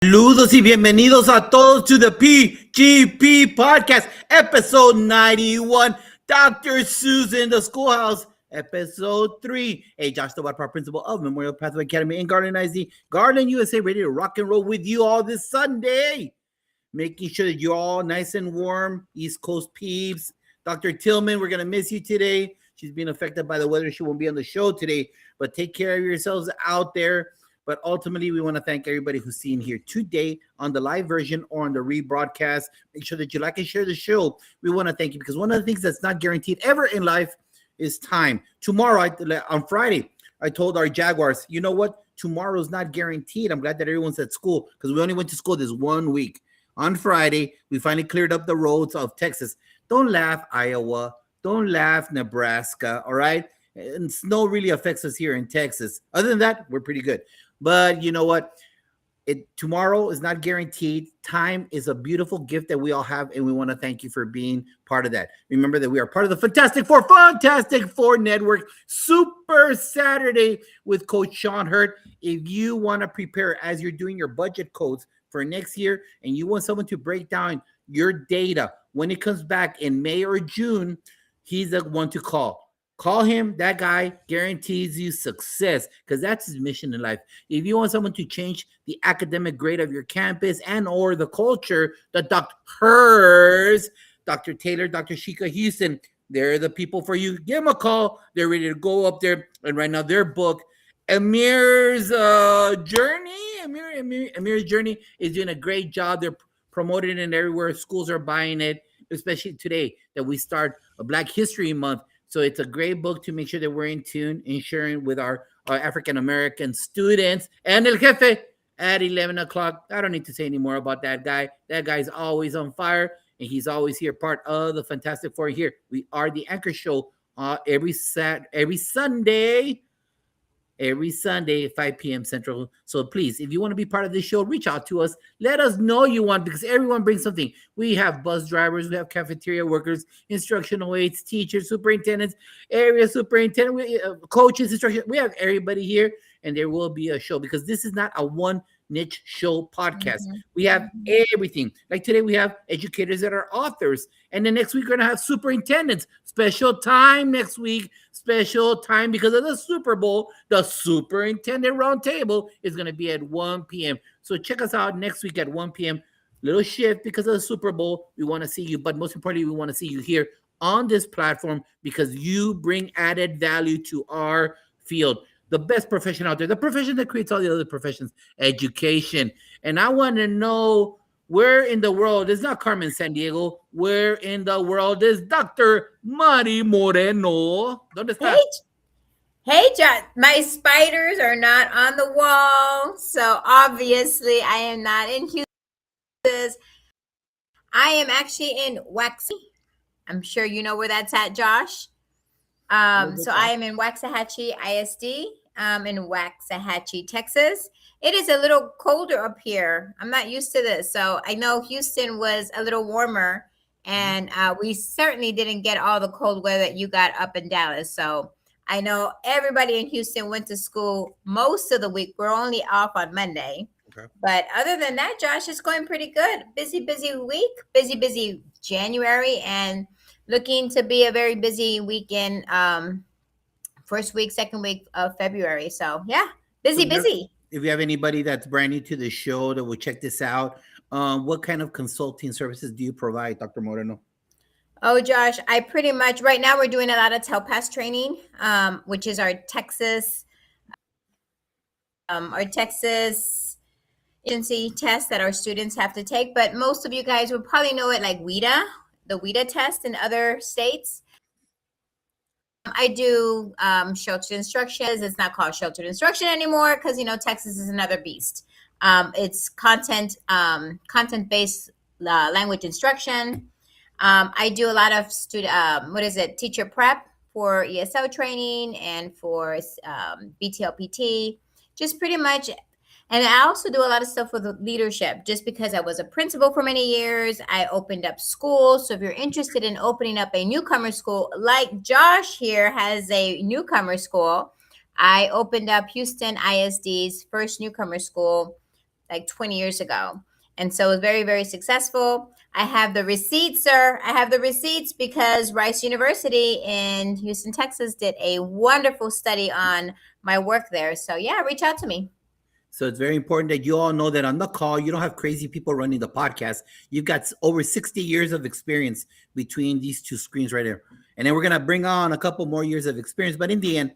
Saludos y bienvenidos a todos to the PGP Podcast, episode 91. Dr. Susan, the Schoolhouse, episode 3. Hey, Josh, the Watt Park Principal of Memorial Pathway Academy in Garland, IZ, Garland, USA, ready to rock and roll with you all this Sunday. Making sure that you're all nice and warm, East Coast peeps. Dr. Tillman, we're going to miss you today. She's being affected by the weather. She won't be on the show today, but take care of yourselves out there. But ultimately, we want to thank everybody who's seen here today on the live version or on the rebroadcast. Make sure that you like and share the show. We want to thank you because one of the things that's not guaranteed ever in life is time. Tomorrow, on Friday, I told our Jaguars, you know what? Tomorrow's not guaranteed. I'm glad that everyone's at school because we only went to school this 1 week. On Friday, we finally cleared up the roads of Texas. Don't laugh, Iowa. Don't laugh, Nebraska. All right? And snow really affects us here in Texas. Other than that, we're pretty good. But you know what? Tomorrow is not guaranteed. Time is a beautiful gift that we all have, and we want to thank you for being part of that. Remember that we are part of the Fantastic Four Network Super Saturday with Coach Sean Hurt. If you want to prepare as you're doing your budget codes for next year, and you want someone to break down your data when it comes back in May or June, he's the one to call. Call him. That guy guarantees you success because that's his mission in life. If you want someone to change the academic grade of your campus and or the culture, the doctors, Dr. Taylor, Dr. Sheikah Houston, they're the people for you. Give them a call. They're ready to go up there. And right now, their book, Amir's Journey, Amir's Journey is doing a great job. They're promoting it everywhere. Schools are buying it, especially today that we start a Black History Month. So it's a great book to make sure that we're in tune, ensuring with our African-American students. And El Jefe at 11 o'clock. I don't need to say any more about that guy. That guy's always on fire, and he's always here, part of the Fantastic Four here. We are the Anchor Show every Sunday at 5 p.m. Central. So please, if you want to be part of this show, reach out to us. Let us know you want, because everyone brings something. We have bus drivers, we have cafeteria workers, instructional aides, teachers, superintendents, area superintendent, coaches, instruction. We have everybody here, and there will be a show because this is not a one niche show podcast. Mm-hmm. We have everything. Like today, we have educators that are authors. And then next week, we're going to have superintendents. Special time next week. Special time because of the Super Bowl. The superintendent roundtable is going to be at 1 p.m. So check us out next week at 1 p.m. Little shift because of the Super Bowl. We want to see you. But most importantly, we want to see you here on this platform because you bring added value to our field. The best profession out there, the profession that creates all the other professions, education. And I want to know where in the world is not Carmen Sandiego. Where in the world is Dr. Mari Moreno? ¿Dónde está? Hey, John. My spiders are not on the wall. So obviously I am not in Houston. I am actually in Waxahachie. I'm sure you know where that's at, Josh. So I am in Waxahachie ISD. In Waxahachie, Texas. It is a little colder up here. I'm not used to this. So I know Houston was a little warmer, and we certainly didn't get all the cold weather that you got up in Dallas. So I know everybody in Houston went to school most of the week. We're only off on Monday. Okay. But other than that, Josh, it's going pretty good. Busy week, busy January, and looking to be a very busy weekend. First week, second week of February. So yeah, busy. If you have anybody that's brand new to the show that will check this out, what kind of consulting services do you provide, Dr. Moreno? Oh, Josh, I pretty much, right now we're doing a lot of TELPAS training, which is our Texas agency test that our students have to take. But most of you guys would probably know it like WIDA, the WIDA test in other states. I do sheltered instructions. It's not called sheltered instruction anymore because, Texas is another beast. It's content-based language instruction. I do a lot of teacher prep for ESL training and for BTLPT, just pretty much. And I also do a lot of stuff with leadership just because I was a principal for many years. I opened up schools. So if you're interested in opening up a newcomer school, like Josh here has a newcomer school, I opened up Houston ISD's first newcomer school like 20 years ago. And so it was very, very successful. I have the receipts, sir. I have the receipts because Rice University in Houston, Texas did a wonderful study on my work there. So yeah, reach out to me. So it's very important that you all know that on the call, you don't have crazy people running the podcast. You've got over 60 years of experience between these two screens right here. And then we're going to bring on a couple more years of experience. But in the end,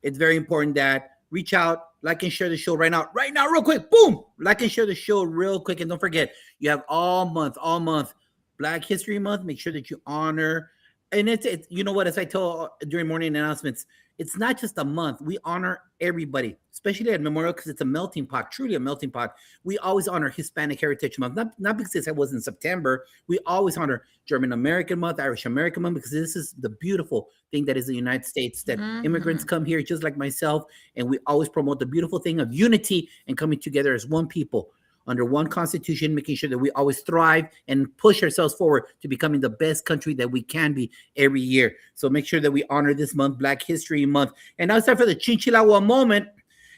it's very important that reach out, like and share the show right now, real quick. Boom. Like and share the show real quick. And don't forget, you have all month, Black History Month. Make sure that you honor. And it's you know what, as I told during morning announcements, it's not just a month. We honor everybody, especially at Memorial, because it's a melting pot, truly a melting pot. We always honor Hispanic Heritage Month, not because it was in September. We always honor German American Month, Irish American Month, because this is the beautiful thing that is the United States, that immigrants come here just like myself, and we always promote the beautiful thing of unity and coming together as one people under one constitution, making sure that we always thrive and push ourselves forward to becoming the best country that we can be every year. So make sure that we honor this month, Black History Month. And now it's time for the Chinchilagua moment.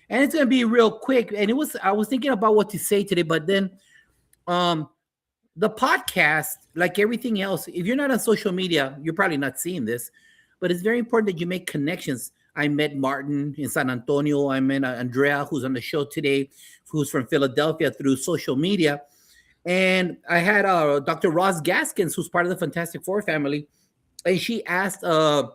And it's going to be real quick. And I was thinking about what to say today, but then the podcast, like everything else, if you're not on social media, you're probably not seeing this, but it's very important that you make connections. I met Martin in San Antonio. I met Andrea, who's on the show today, who's from Philadelphia, through social media. And I had Dr. Ross Gaskins, who's part of the Fantastic Four family. And she asked one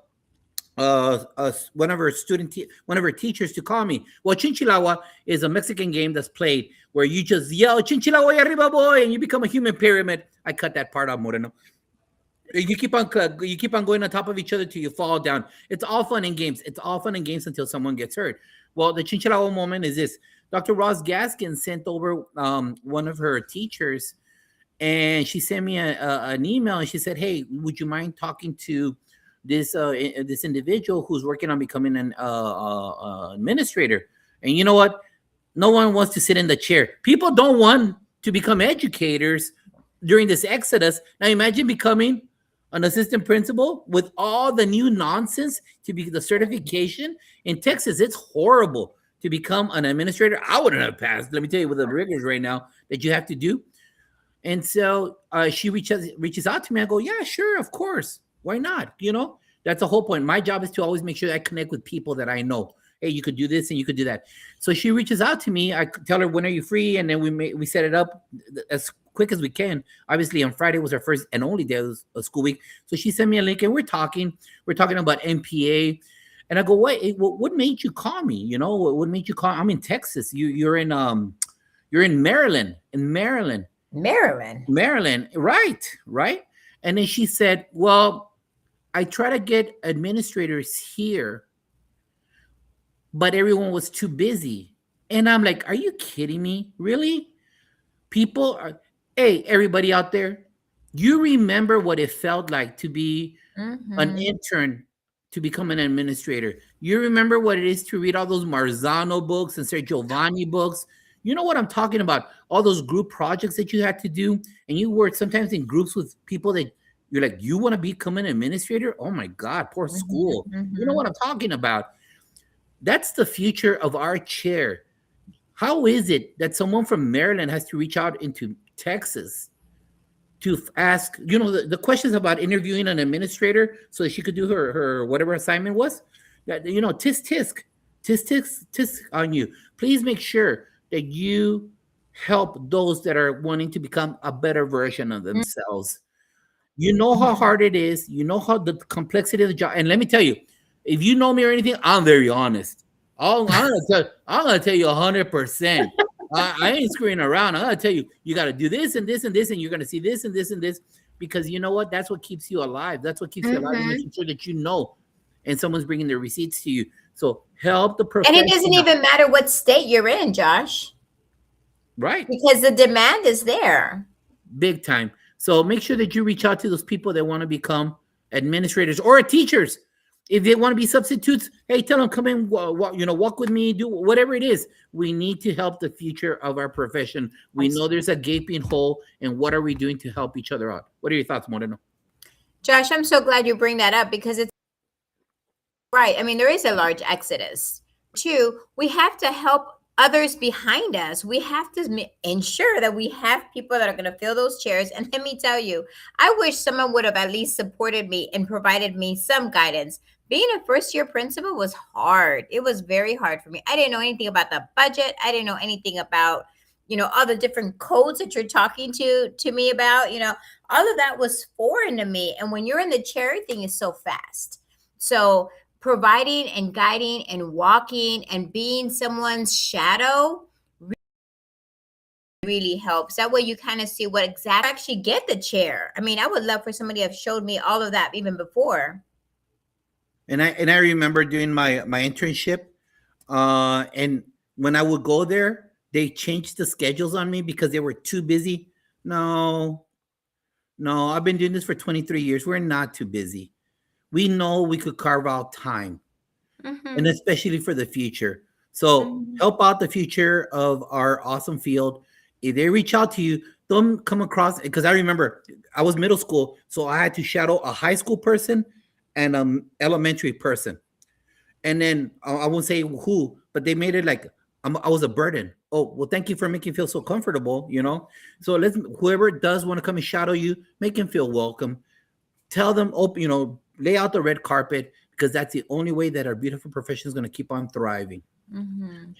of her teachers to call me. Well, Chinchilagua is a Mexican game that's played where you just yell, Chinchilagua y arriba, boy, and you become a human pyramid. I cut that part out, Moreno. You keep on going on top of each other till you fall down. It's all fun and games. It's all fun and games until someone gets hurt. Well, the Chinchilagua moment is this. Dr. Ross Gaskin sent over one of her teachers, and she sent me an email, and she said, hey, would you mind talking to this individual who's working on becoming an administrator? And you know what? No one wants to sit in the chair. People don't want to become educators during this exodus. Now imagine becoming an assistant principal with all the new nonsense to be the certification. In Texas, it's horrible to become an administrator. I wouldn't have passed. Let me tell you, with the rigors right now that you have to do. And so she reaches out to me. I go, yeah, sure, of course. Why not? You know, that's the whole point. My job is to always make sure that I connect with people that I know. Hey, you could do this and you could do that. So she reaches out to me. I tell her, when are you free? And then we set it up as quick as we can. Obviously, on Friday was our first and only day of school week. So she sent me a link, and we're talking about MPA. And I go, what made you call me? You know, what made you call? I'm in Texas. You're in Maryland. Maryland. Right. And then she said, well, I try to get administrators here, but everyone was too busy. And I'm like, are you kidding me? Really? People are, hey, everybody out there, you remember what it felt like to be an intern, to become an administrator. You remember what it is to read all those Marzano books and Ser Giovanni books. You know what I'm talking about? All those group projects that you had to do. And you worked sometimes in groups with people that you're like, you want to become an administrator? Oh my God, poor school. You know what I'm talking about? That's the future of our chair. How is it that someone from Maryland has to reach out into Texas to ask, you know, the questions about interviewing an administrator so that she could do her whatever assignment was? That, you know, tisk on you. Please make sure that you help those that are wanting to become a better version of themselves. You know how hard it is. You know how the complexity of the job. And let me tell you, if you know me or anything, I'm very honest. I'm gonna tell you 100%. I ain't screwing around. I'm gonna tell you, you got to do this and this and this, and you're gonna see this and this and this, because you know what? That's what keeps you alive. That's what keeps you alive, making sure that you know, and someone's bringing their receipts to you. So help the professional. And it doesn't even matter what state you're in, Josh. Right. Because the demand is there. Big time. So make sure that you reach out to those people that want to become administrators or teachers. If they want to be substitutes, hey, tell them, come in, walk with me, do whatever it is. We need to help the future of our profession. We know there's a gaping hole, and what are we doing to help each other out? What are your thoughts, Moreno? Josh, I'm so glad you bring that up, because it's right. I mean, there is a large exodus. Two, we have to help others behind us, we have to ensure that we have people that are going to fill those chairs. And let me tell you, I wish someone would have at least supported me and provided me some guidance. Being a first year principal was hard. It was very hard for me. I didn't know anything about the budget. I didn't know anything about, all the different codes that you're talking to me about. All of that was foreign to me. And when you're in the chair, everything is so fast. So providing and guiding and walking and being someone's shadow really helps. That way you kind of see what exactly actually get the chair. I mean, I would love for somebody to have showed me all of that even before. And I remember doing my internship, and when I would go there, they changed the schedules on me because they were too busy. No, I've been doing this for 23 years. We're not too busy. We know we could carve out time, and especially for the future. So help out the future of our awesome field. If they reach out to you, don't come across, because I remember I was middle school, so I had to shadow a high school person and an elementary person. And then I won't say who, but they made it like I was a burden. Oh, well, thank you for making me feel so comfortable, So whoever does want to come and shadow you, make him feel welcome. Tell them, lay out the red carpet, because that's the only way that our beautiful profession is going to keep on thriving.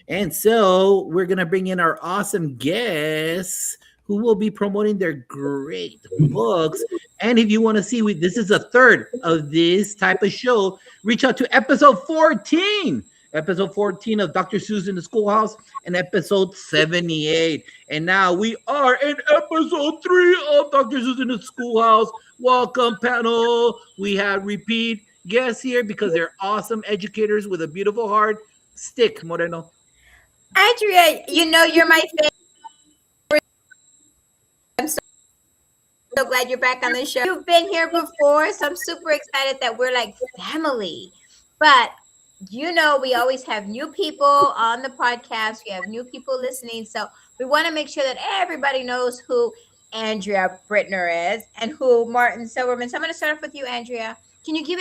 And so we're going to bring in our awesome guests who will be promoting their great books. And if you want to see, this is a third of this type of show, reach out to episode 14. Episode 14 of Dr. Seuss in the Schoolhouse, and episode 78. And now we are in episode 3 of Dr. Seuss in the Schoolhouse. Welcome, panel. We have repeat guests here because they're awesome educators with a beautiful heart. Stick, Moreno. Andrea, you're my favorite. I'm so glad you're back on the show. You've been here before, so I'm super excited that we're like family. But we always have new people on the podcast. We have new people listening. So we want to make sure that everybody knows who Andrea Brittner is and who Martin Silverman. So I'm going to start off with you, Andrea. Can you give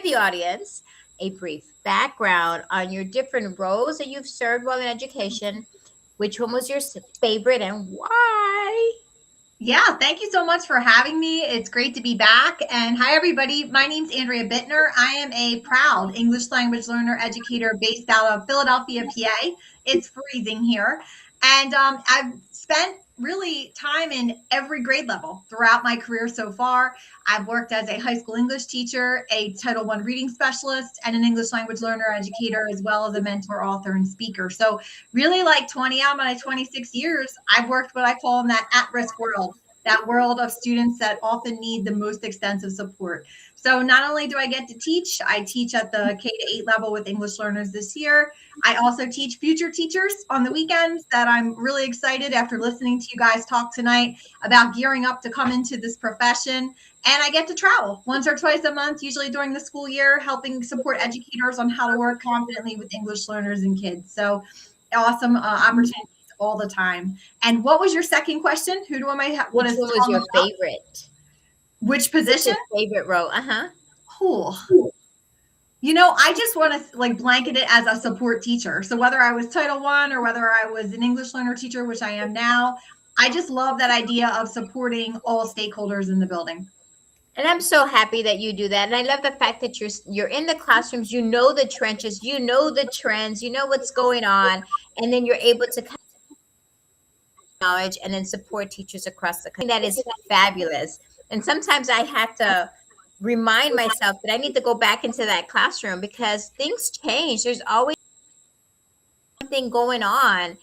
the audience a brief background on your different roles that you've served while in education? Which one was your favorite and why? Yeah, thank you so much for having me. It's great to be back. And hi, everybody. My name's Andrea Bittner. I am a proud English language learner educator based out of Philadelphia, PA. It's freezing here. And I've spent really time in every grade level throughout my career so far. I've worked as a high school English teacher, a Title I reading specialist, and an English language learner educator, as well as a mentor, author, and speaker. So really, like 20 out of my 26 years, I've worked what I call in that at-risk world, that world of students that often need the most extensive support. So not only do I get to teach, I teach at the K-8 level with English learners this year. I also teach future teachers on the weekends that I'm really excited after listening to you guys talk tonight about gearing up to come into this profession. And I get to travel once or twice a month, usually during the school year, helping support educators on how to work confidently with English learners and kids. So awesome opportunities all the time. And what was your second question? Which one was your favorite? Which position? Favorite role? Cool. I just want to blanket it as a support teacher. So whether I was Title I or whether I was an English learner teacher, which I am now, I just love that idea of supporting all stakeholders in the building. And I'm so happy that you do that. And I love the fact that you're in the classrooms, you know the trenches, you know the trends, you know what's going on, and then you're able to knowledge and then support teachers across the country. That is fabulous. And sometimes I have to remind myself that I need to go back into that classroom because things change. There's always something going on.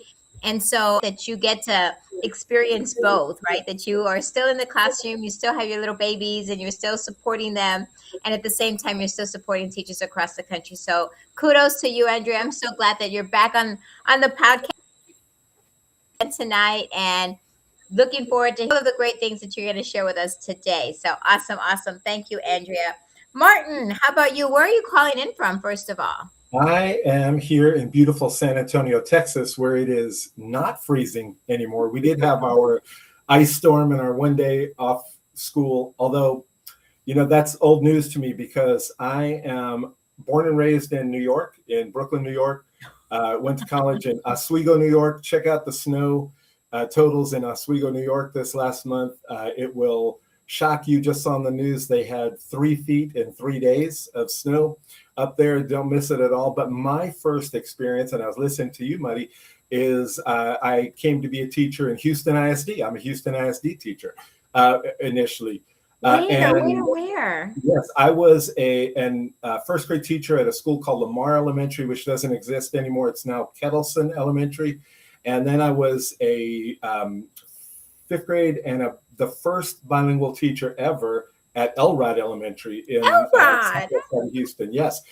And so that you get to experience both, right? That you are still in the classroom, you still have your little babies and you're still supporting them. And at the same time, you're still supporting teachers across the country. So kudos to you, Andrea. I'm so glad that you're back on the podcast tonight and looking forward to all of the great things that you're going to share with us today. So awesome. Thank you, Andrea. Martin, how about you? Where are you calling in from, first of all? I am here in beautiful San Antonio, Texas, where it is not freezing anymore. We did have our ice storm and our one day off school, although, that's old news to me because I am born and raised in New York, in Brooklyn, New York. Went to college in Oswego, New York. Check out the snow totals in Oswego, New York this last month. It will shock you. Just on the news, they had 3 feet in 3 days of snow up there. Don't miss it at all. But my first experience, and I was listening to you, Muddy, is I came to be a teacher in Houston ISD. I'm a Houston ISD teacher initially. Where? Yes, I was a first grade teacher at a school called Lamar Elementary, which doesn't exist anymore. It's now Kettleson Elementary. And then I was a 5th grade and the first bilingual teacher ever at Elrod Elementary in Houston. Yes,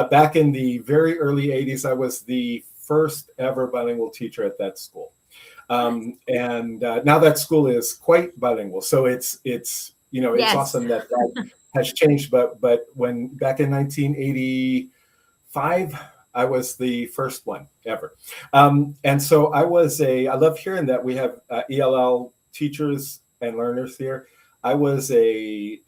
back in the very early 80s, I was the first ever bilingual teacher at that school. And now that school is quite bilingual. So it's awesome that has changed. But when back in 1985, I was the first one ever. And so I love hearing that we have ELL teachers and learners here. I was a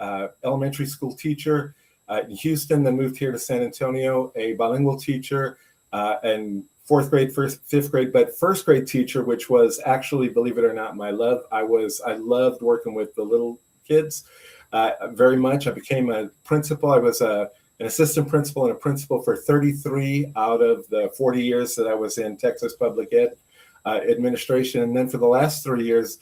elementary school teacher in Houston, then moved here to San Antonio, a bilingual teacher and 4th grade, 5th grade, but 1st grade teacher, which was actually, believe it or not, my love. I loved working with the little kids very much. I became a principal. I was an assistant principal and a principal for 33 out of the 40 years that I was in Texas public ed administration. And then for the last 3 years,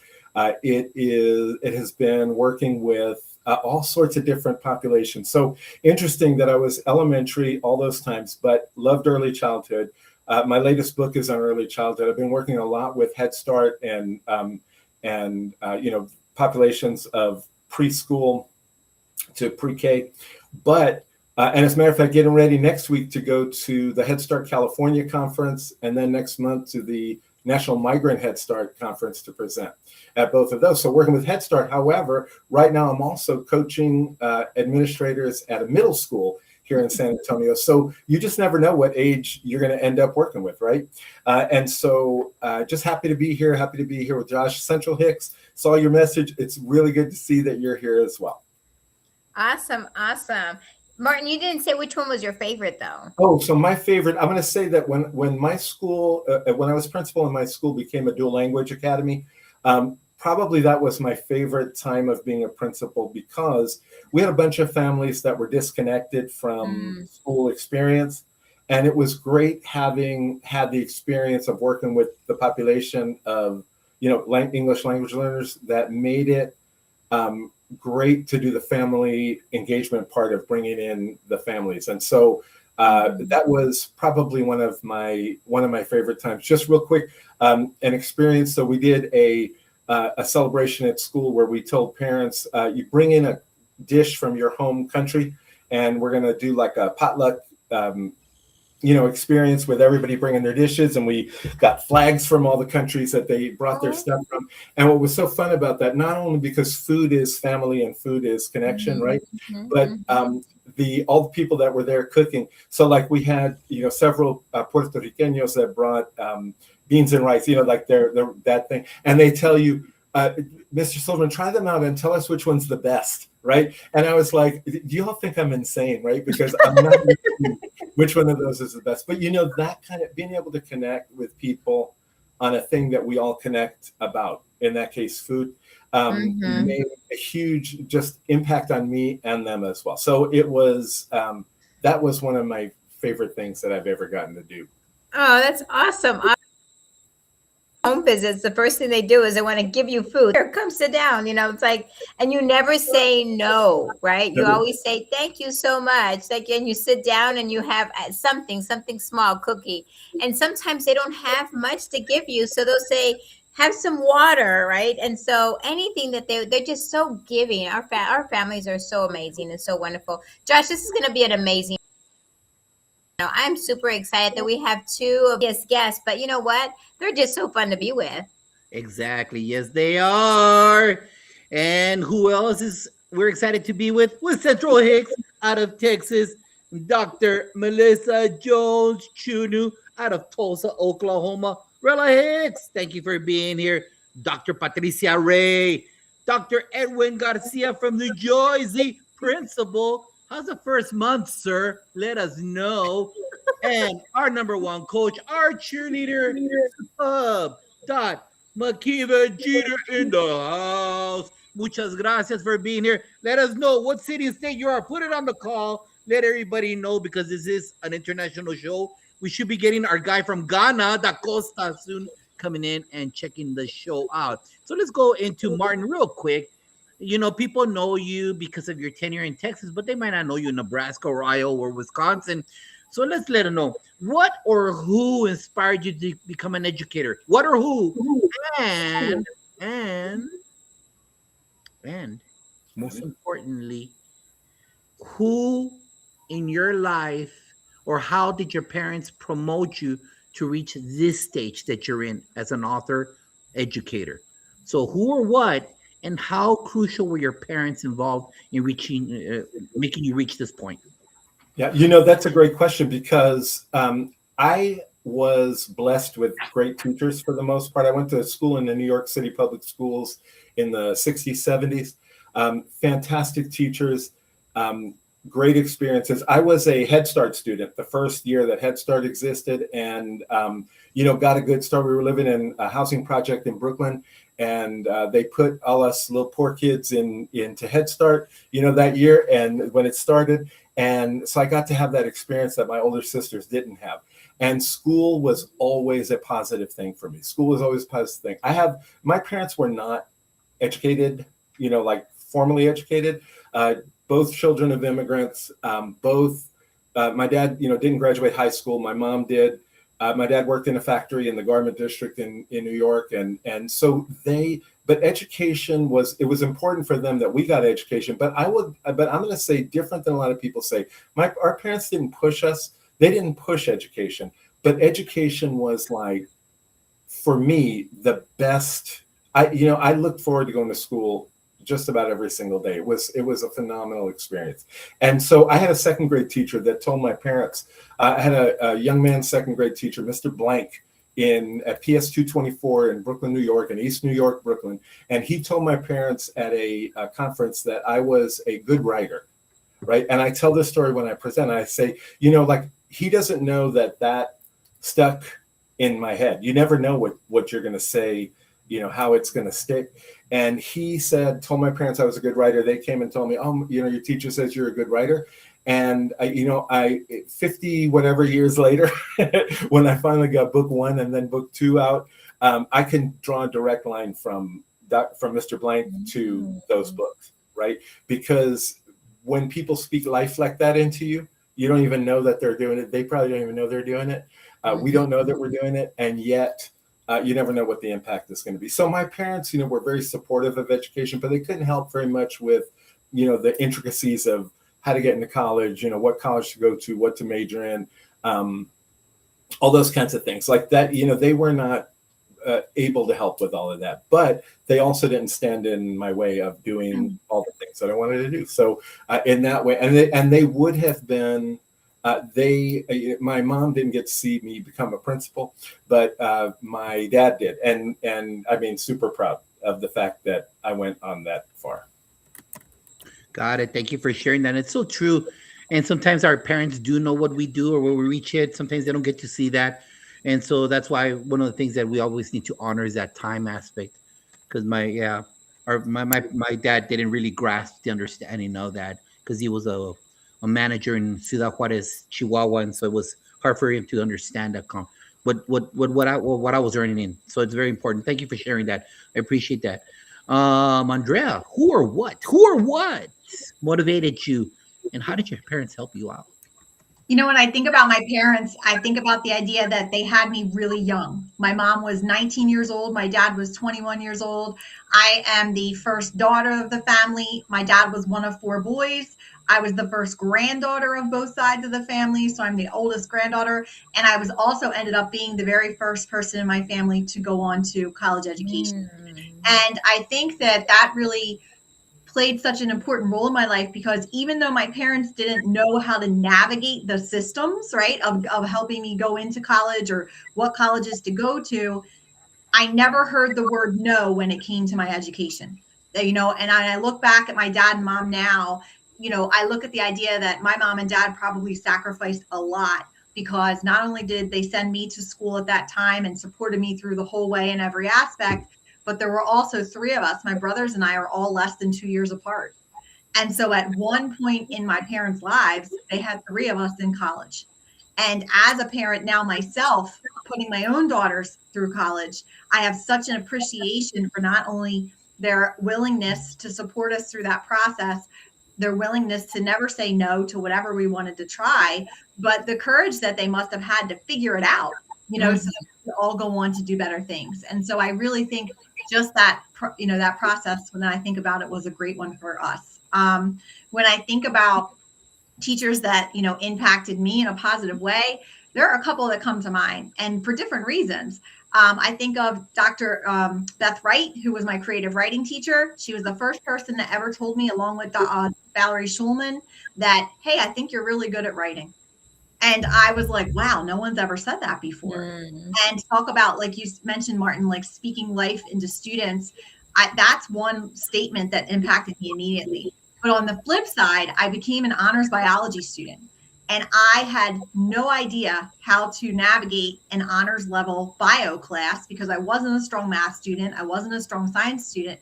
it has been working with all sorts of different populations. So interesting that I was elementary all those times, but loved early childhood. My latest book is on early childhood. I've been working a lot with Head Start and populations of preschool to pre-K. But and as a matter of fact, getting ready next week to go to the Head Start California conference, and then next month to the National Migrant Head Start conference to present at both of those. So working with Head Start. However, right now I'm also coaching administrators at a middle school here in San Antonio. So you just never know what age you're going to end up working with, right? And so just happy to be here with Josh. Central Hicks, saw your message. It's really good to see that you're here as well. Awesome. Martin, you didn't say which one was your favorite, though. Oh, so my favorite, I'm going to say that when my school, when I was principal and my school became a dual language academy, probably that was my favorite time of being a principal, because we had a bunch of families that were disconnected from school experience. And it was great having had the experience of working with the population of, English language learners that made it great to do the family engagement part of bringing in the families. And so that was probably one of my favorite times. Just real quick, an experience. So we did a celebration at school where we told parents, you bring in a dish from your home country, and we're going to do like a potluck experience with everybody bringing their dishes, and we got flags from all the countries that they brought their stuff from. And what was so fun about that, not only because food is family and food is connection, right? But all the people that were there cooking. So like we had, several Puerto Ricanos that brought beans and rice, like their that thing. And they tell you, Mr. Silverman, try them out and tell us which one's the best, right? And I was like, do you all think I'm insane, right? Because I'm not sure which one of those is the best. But that kind of being able to connect with people on a thing that we all connect about, in that case, food, made a huge just impact on me and them as well. So it was, that was one of my favorite things that I've ever gotten to do. Oh, that's awesome. Home visits, the first thing they do is they want to give you food. Here, come sit down. It's like, and you never say no, right? You always say, thank you so much. And you sit down and you have something small, cookie. And sometimes they don't have much to give you. So they'll say, have some water, right? And so anything that they're just so giving. Our families are so amazing and so wonderful. Josh, this is going to be an amazing. I'm super excited that we have 2 of these guests, but you know what? They're just so fun to be with. Exactly. Yes, they are. And who else we're excited to be with? With Central Hicks out of Texas, Dr. Melissa Jones Chunu out of Tulsa, Oklahoma. Rella Hicks, thank you for being here. Dr. Patricia Ray, Dr. Edwin Garcia from New Jersey, principal. How's the first month, sir? Let us know. And our number one coach, our cheerleader, Makiva Jeter in the house. Muchas gracias for being here. Let us know what city and state you are. Put it on the call. Let everybody know because this is an international show. We should be getting our guy from Ghana, Da Costa, soon coming in and checking the show out. So let's go into Martin real quick. You know, people know you because of your tenure in Texas, but they might not know you in Nebraska or Iowa or Wisconsin. So let's let them know what or who inspired you to become an educator. What or who, and and and most importantly, who in your life or how did your parents promote you to reach this stage that you're in as an author educator? So who or what and how crucial were your parents involved in making you reach this point? Yeah, that's a great question because I was blessed with great teachers for the most part. I went to school in the New York City public schools in the 60s, 70s. Fantastic teachers, great experiences. I was a Head Start student the first year that Head Start existed and, got a good start. We were living in a housing project in Brooklyn and they put all us little poor kids into Head Start, that year and when it started. And so I got to have that experience that my older sisters didn't have. And school was always a positive thing for me. School was always a positive thing. My parents were not educated, like formally educated. Both children of immigrants, my dad, didn't graduate high school. My mom did. My dad worked in a factory in the garment district in New York. And so but education was important for them that we got education. But I'm going to say different than a lot of people say. Our parents didn't push us. They didn't push education, but education was like, for me, the best. I looked forward to going to school just about every single day. It was a phenomenal experience. And so I had a second grade teacher that told my parents, I had a young man second grade teacher, Mr. Blank, at PS 224 in Brooklyn, New York, in East New York, Brooklyn. And he told my parents at a conference that I was a good writer, right? And I tell this story when I present. I say, he doesn't know that stuck in my head. You never know what you're going to say, how it's going to stick. And he told my parents I was a good writer. They came and told me, your teacher says you're a good writer. And I 50 whatever years later, when I finally got book 1 and then book 2 out, I can draw a direct line from Mr. Blank to those books, right? Because when people speak life like that into you, you don't even know that they're doing it. They probably don't even know they're doing it. We don't know that we're doing it. And yet you never know what the impact is going to be. So my parents, were very supportive of education, but they couldn't help very much with, the intricacies of how to get into college, what college to go to, what to major in, all those kinds of things like that. They were not able to help with all of that, but they also didn't stand in my way of doing all the things that I wanted to do. So in that way, and they would have been, my mom didn't get to see me become a principal, but my dad did. And I mean, super proud of the fact that I went on that far. Got it. Thank you for sharing that. It's so true. And sometimes our parents do know what we do or where we reach it. Sometimes they don't get to see that. And so that's why one of the things that we always need to honor is that time aspect. Because my dad didn't really grasp the understanding of that because he was a manager in Ciudad Juarez, Chihuahua, and so it was hard for him to understand that what I was earning in. So it's very important. Thank you for sharing that. I appreciate that. Andrea, who or what motivated you, and how did your parents help you out? When I think about my parents, I think about the idea that they had me really young. My mom was 19 years old. My dad was 21 years old. I am the first daughter of the family. My dad was one of 4 boys. I was the first granddaughter of both sides of the family. So I'm the oldest granddaughter. And I was also ended up being the very first person in my family to go on to college education. And I think that really played such an important role in my life because even though my parents didn't know how to navigate the systems, right, of helping me go into college or what colleges to go to, I never heard the word no when it came to my education. And I look back at my dad and mom now, I look at the idea that my mom and dad probably sacrificed a lot because not only did they send me to school at that time and supported me through the whole way in every aspect, but there were also three of us. My brothers and I are all less than 2 years apart. And so at one point in my parents' lives, they had three of us in college. And as a parent now myself, putting my own daughters through college, I have such an appreciation for not only their willingness to support us through that process, their willingness to never say no to whatever we wanted to try, but the courage that they must have had to figure it out, so that we all go on to do better things. And so I really think just that, that process, when I think about it, was a great one for us. When I think about teachers that, impacted me in a positive way, there are a couple that come to mind, and for different reasons. I think of Dr. Beth Wright, who was my creative writing teacher. She was the first person that ever told me, along with Valerie Schulman, that, hey, I think you're really good at writing. And I was like, wow, no one's ever said that before. And talk about, like you mentioned, Martin, like speaking life into students. That's one statement that impacted me immediately. But on the flip side, I became an honors biology student, and I had no idea how to navigate an honors level bio class because I wasn't a strong math student. I wasn't a strong science student.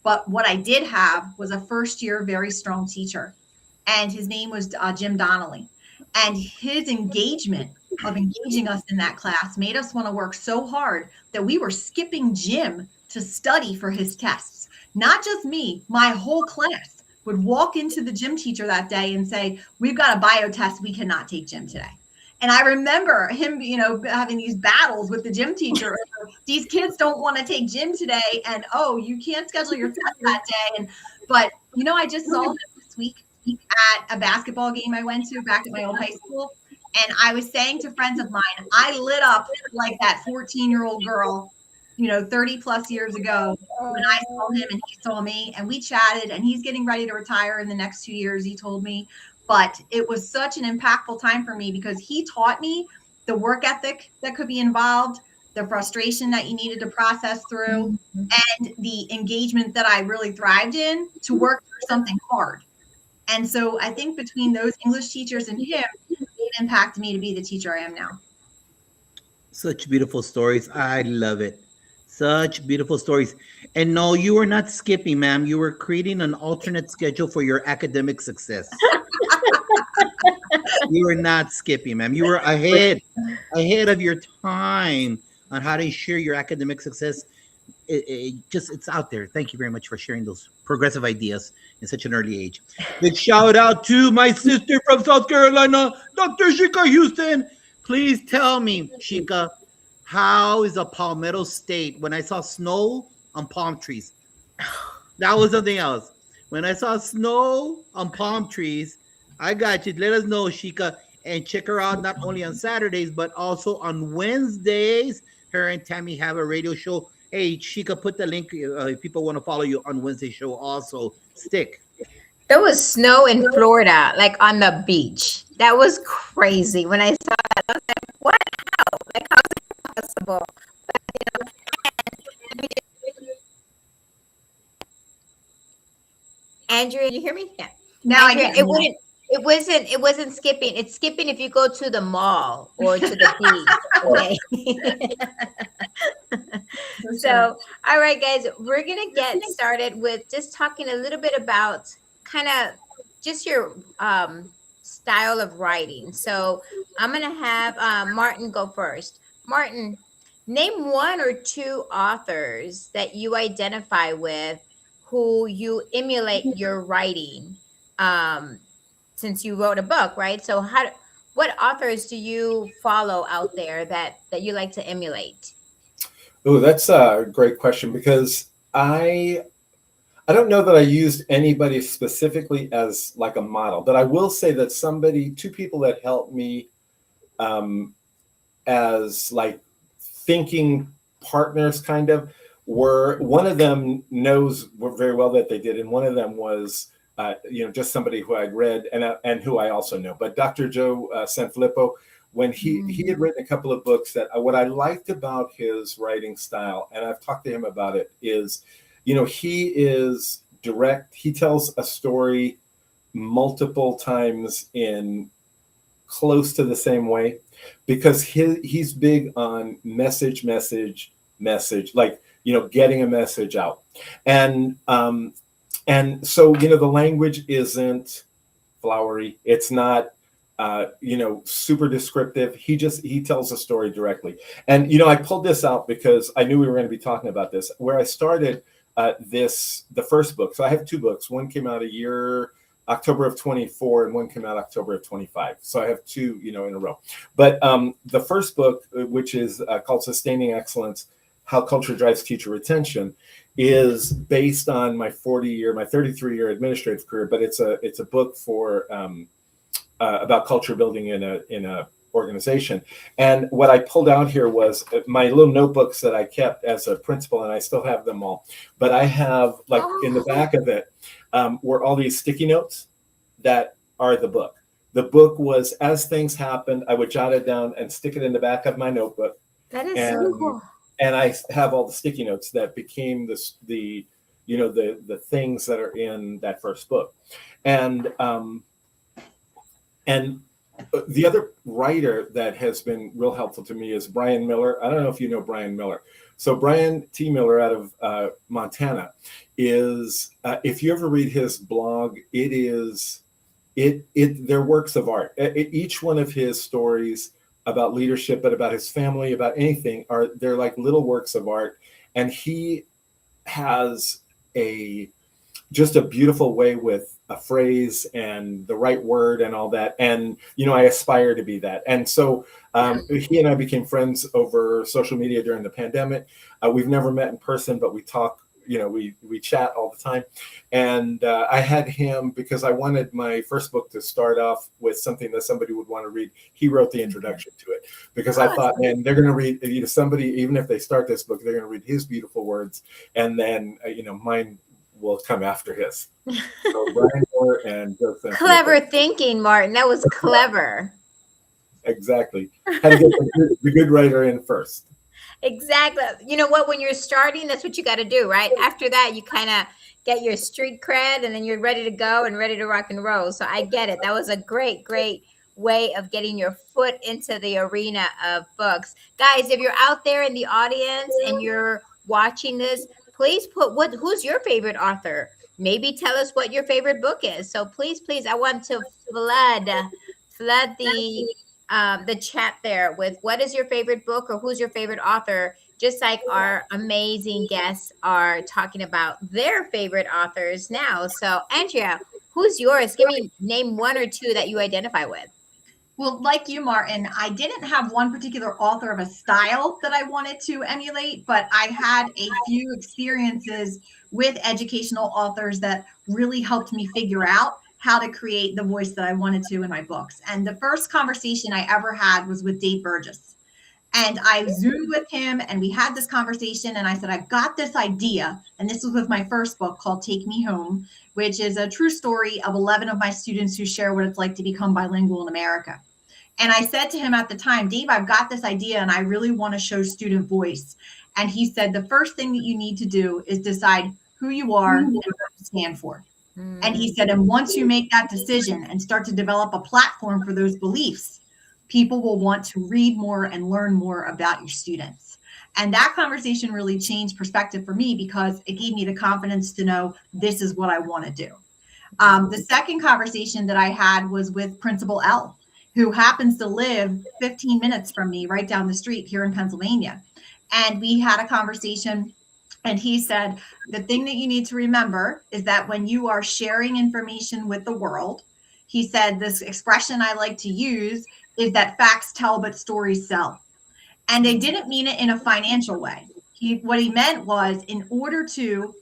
But what I did have was a first year, very strong teacher. And his name was Jim Donnelly. And his engaging us in that class made us want to work so hard that we were skipping gym to study for his tests. Not just me, my whole class would walk into the gym teacher that day and say, we've got a bio test, we cannot take gym today. And I remember him, having these battles with the gym teacher. These kids don't want to take gym today, and you can't schedule your test that day. But I just saw him this week at a basketball game I went to back at my old high school. And I was saying to friends of mine, I lit up like that 14-year-old girl, 30 plus years ago when I saw him and he saw me, and we chatted, and he's getting ready to retire in the next 2 years, he told me. But it was such an impactful time for me because he taught me the work ethic that could be involved, the frustration that you needed to process through, and the engagement that I really thrived in to work through something hard. And so I think between those English teachers and him, it impacted me to be the teacher I am now. Such beautiful stories. I love it. Such beautiful stories. And no, you were not skipping, ma'am. You were creating an alternate schedule for your academic success. You were not skipping, ma'am. You were ahead of your time on how to ensure your academic success. It's out there. Thank you very much for sharing those progressive ideas in such an early age. Big shout out to my sister from South Carolina, Dr. Shika Houston. Please tell me, Shika, how is a Palmetto State when I saw snow on palm trees? That was something else. When I saw snow on palm trees, I got you. Let us know, Shika, and check her out not only on Saturdays, but also on Wednesdays. Her and Tammy have a radio show. Hey, Shika, put the link if people want to follow you on Wednesday show also. Stick. There was snow in Florida, like on the beach. That was crazy. When I saw that, I was like, what? How? Like, how is it possible? But, Andrea, you hear me? Yeah. Now Andrea, it wasn't skipping. It's skipping if you go to the mall or to the beach. Okay. So, all right, guys, we're going to get started with just talking a little bit about kind of just your style of writing. So I'm going to have Martin go first. Martin, name one or two authors that you identify with who you emulate your writing, since you wrote a book, right? So what authors do you follow out there that you like to emulate? Oh, that's a great question, because I don't know that I used anybody specifically as like a model, but I will say that two people that helped me as like thinking partners kind of were, one of them knows very well that they did, and one of them was just somebody who I'd read and who I also know. But Dr. Joe Sanfilippo, when he had written a couple of books, that what I liked about his writing style, and I've talked to him about it, is he is direct. He tells a story multiple times in close to the same way, because he's big on message, like, getting a message out. And so, the language isn't flowery. It's not, super descriptive. He tells a story directly. And, I pulled this out because I knew we were going to be talking about this, where I started the first book. So I have 2 books. One came out October of 24, and one came out October of 25. So I have 2, in a row. But the first book, which is called Sustaining Excellence, How Culture Drives Teacher Retention, is based on my 33-year administrative career. But it's a book for about culture building in a organization. And what I pulled out here was my little notebooks that I kept as a principal, and I still have them all. But I have, like, in the back of it were all these sticky notes that are the book. The book was, as things happened, I would jot it down and stick it in the back of my notebook. That is so cool. And I have all the sticky notes that became the things that are in that first book. And the other writer that has been real helpful to me is Brian Miller. I don't know if you know Brian Miller. So Brian T. Miller out of Montana is, if you ever read his blog, they're works of art. Each one of his stories about leadership, but about his family, about anything, they're like little works of art. And he has just a beautiful way with a phrase and the right word and all that. And, I aspire to be that. And so he and I became friends over social media during the pandemic. We've never met in person, but we talk, we chat all the time. And I had him because I wanted my first book to start off with something that somebody would want to read. He wrote the introduction to it because I thought, man, they're going to read, somebody, even if they start this book, they're going to read his beautiful words. And then, mine will come after his. So Brian Moore and Joseph. Clever thinking, Martin. That was clever. Exactly. Had to get the good writer in first. Exactly. You know what? When you're starting, that's what you got to do, right? After that, you kind of get your street cred, and then you're ready to go and ready to rock and roll. So I get it. That was a great, great way of getting your foot into the arena of books. Guys, if you're out there in the audience and you're watching this, please put who's your favorite author. Maybe tell us what your favorite book is. So please, I want to flood the chat there with what is your favorite book or who's your favorite author, just like our amazing guests are talking about their favorite authors now. So Andrea, who's yours? Name 1 or 2 that you identify with. Well, like you, Martin, I didn't have one particular author of a style that I wanted to emulate, but I had a few experiences with educational authors that really helped me figure out how to create the voice that I wanted to in my books. And the first conversation I ever had was with Dave Burgess. And I Zoomed with him and we had this conversation and I said, I've got this idea. And this was with my first book called Take Me Home, which is a true story of 11 of my students who share what it's like to become bilingual in America. And I said to him at the time, Dave, I've got this idea and I really want to show student voice. And he said, the first thing that you need to do is decide who you are and what you stand for. And he said, and once you make that decision and start to develop a platform for those beliefs, people will want to read more and learn more about your students. And that conversation really changed perspective for me because it gave me the confidence to know this is what I want to do. The second conversation that I had was with Principal L, who happens to live 15 minutes from me right down the street here in Pennsylvania. And we had a conversation and he said, the thing that you need to remember is that when you are sharing information with the world, he said, this expression I like to use is that facts tell, but stories sell. And they didn't mean it in a financial way. What he meant was in order to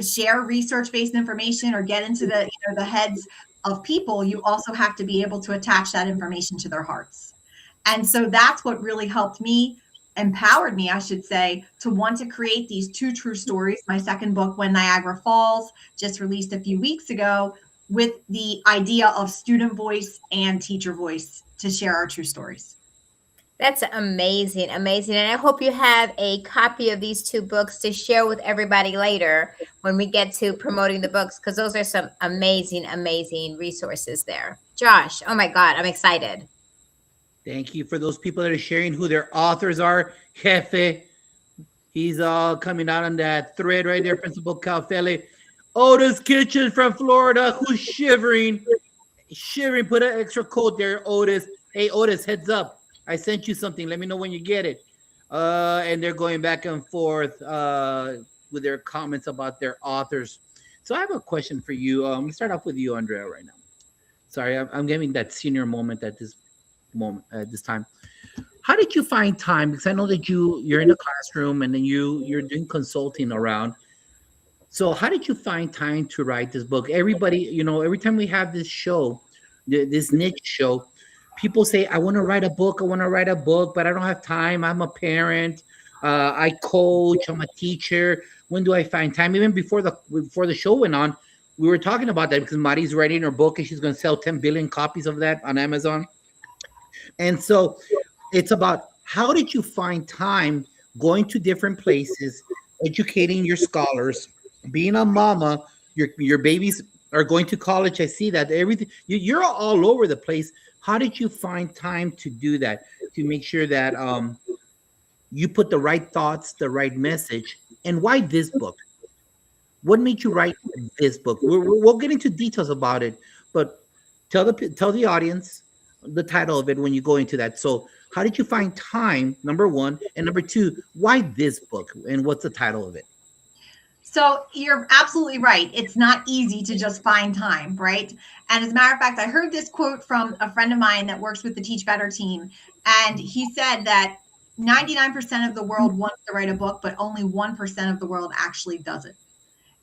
share research-based information or get into the heads of people, you also have to be able to attach that information to their hearts. And so that's what really helped me, empowered me, I should say, to want to create these 2 true stories. My second book, When Niagara Falls, just released a few weeks ago, with the idea of student voice and teacher voice to share our true stories. That's amazing. Amazing. And I hope you have a copy of these 2 books to share with everybody later when we get to promoting the books, because those are some amazing, amazing resources there. Josh, oh my God, I'm excited. Thank you for those people that are sharing who their authors are. Jefe, he's all coming out on that thread right there. Principal Calfele. Otis Kitchen from Florida, who's shivering. Shivering, put an extra coat there, Otis. Hey, Otis, heads up. I sent you something. Let me know when you get it. And they're going back and forth with their comments about their authors. So I have a question for you. Let's start off with you, Andrea, right now. Sorry, I'm getting that senior moment at this time. How did you find time? Because I know that you're in the classroom and then you're doing consulting around. So how did you find time to write this book? Everybody, every time we have this show, this niche show, people say, I want to write a book. I want to write a book, but I don't have time. I'm a parent. I coach. I'm a teacher. When do I find time? Even before the show went on, we were talking about that because Mari's writing her book and she's going to sell 10 billion copies of that on Amazon. And so it's about how did you find time going to different places, educating your scholars, being a mama, your babies are going to college. I see that everything you're all over the place. How did you find time to do that? To make sure that you put the right thoughts, the right message, and why this book? What made you write this book? We'll get into details about it, but tell the audience the title of it when you go into that. So, how did you find time? Number one, and number two, why this book, and what's the title of it? So you're absolutely right. It's not easy to just find time, right? And as a matter of fact, I heard this quote from a friend of mine that works with the Teach Better team. And he said that 99% of the world wants to write a book, but only 1% of the world actually does it.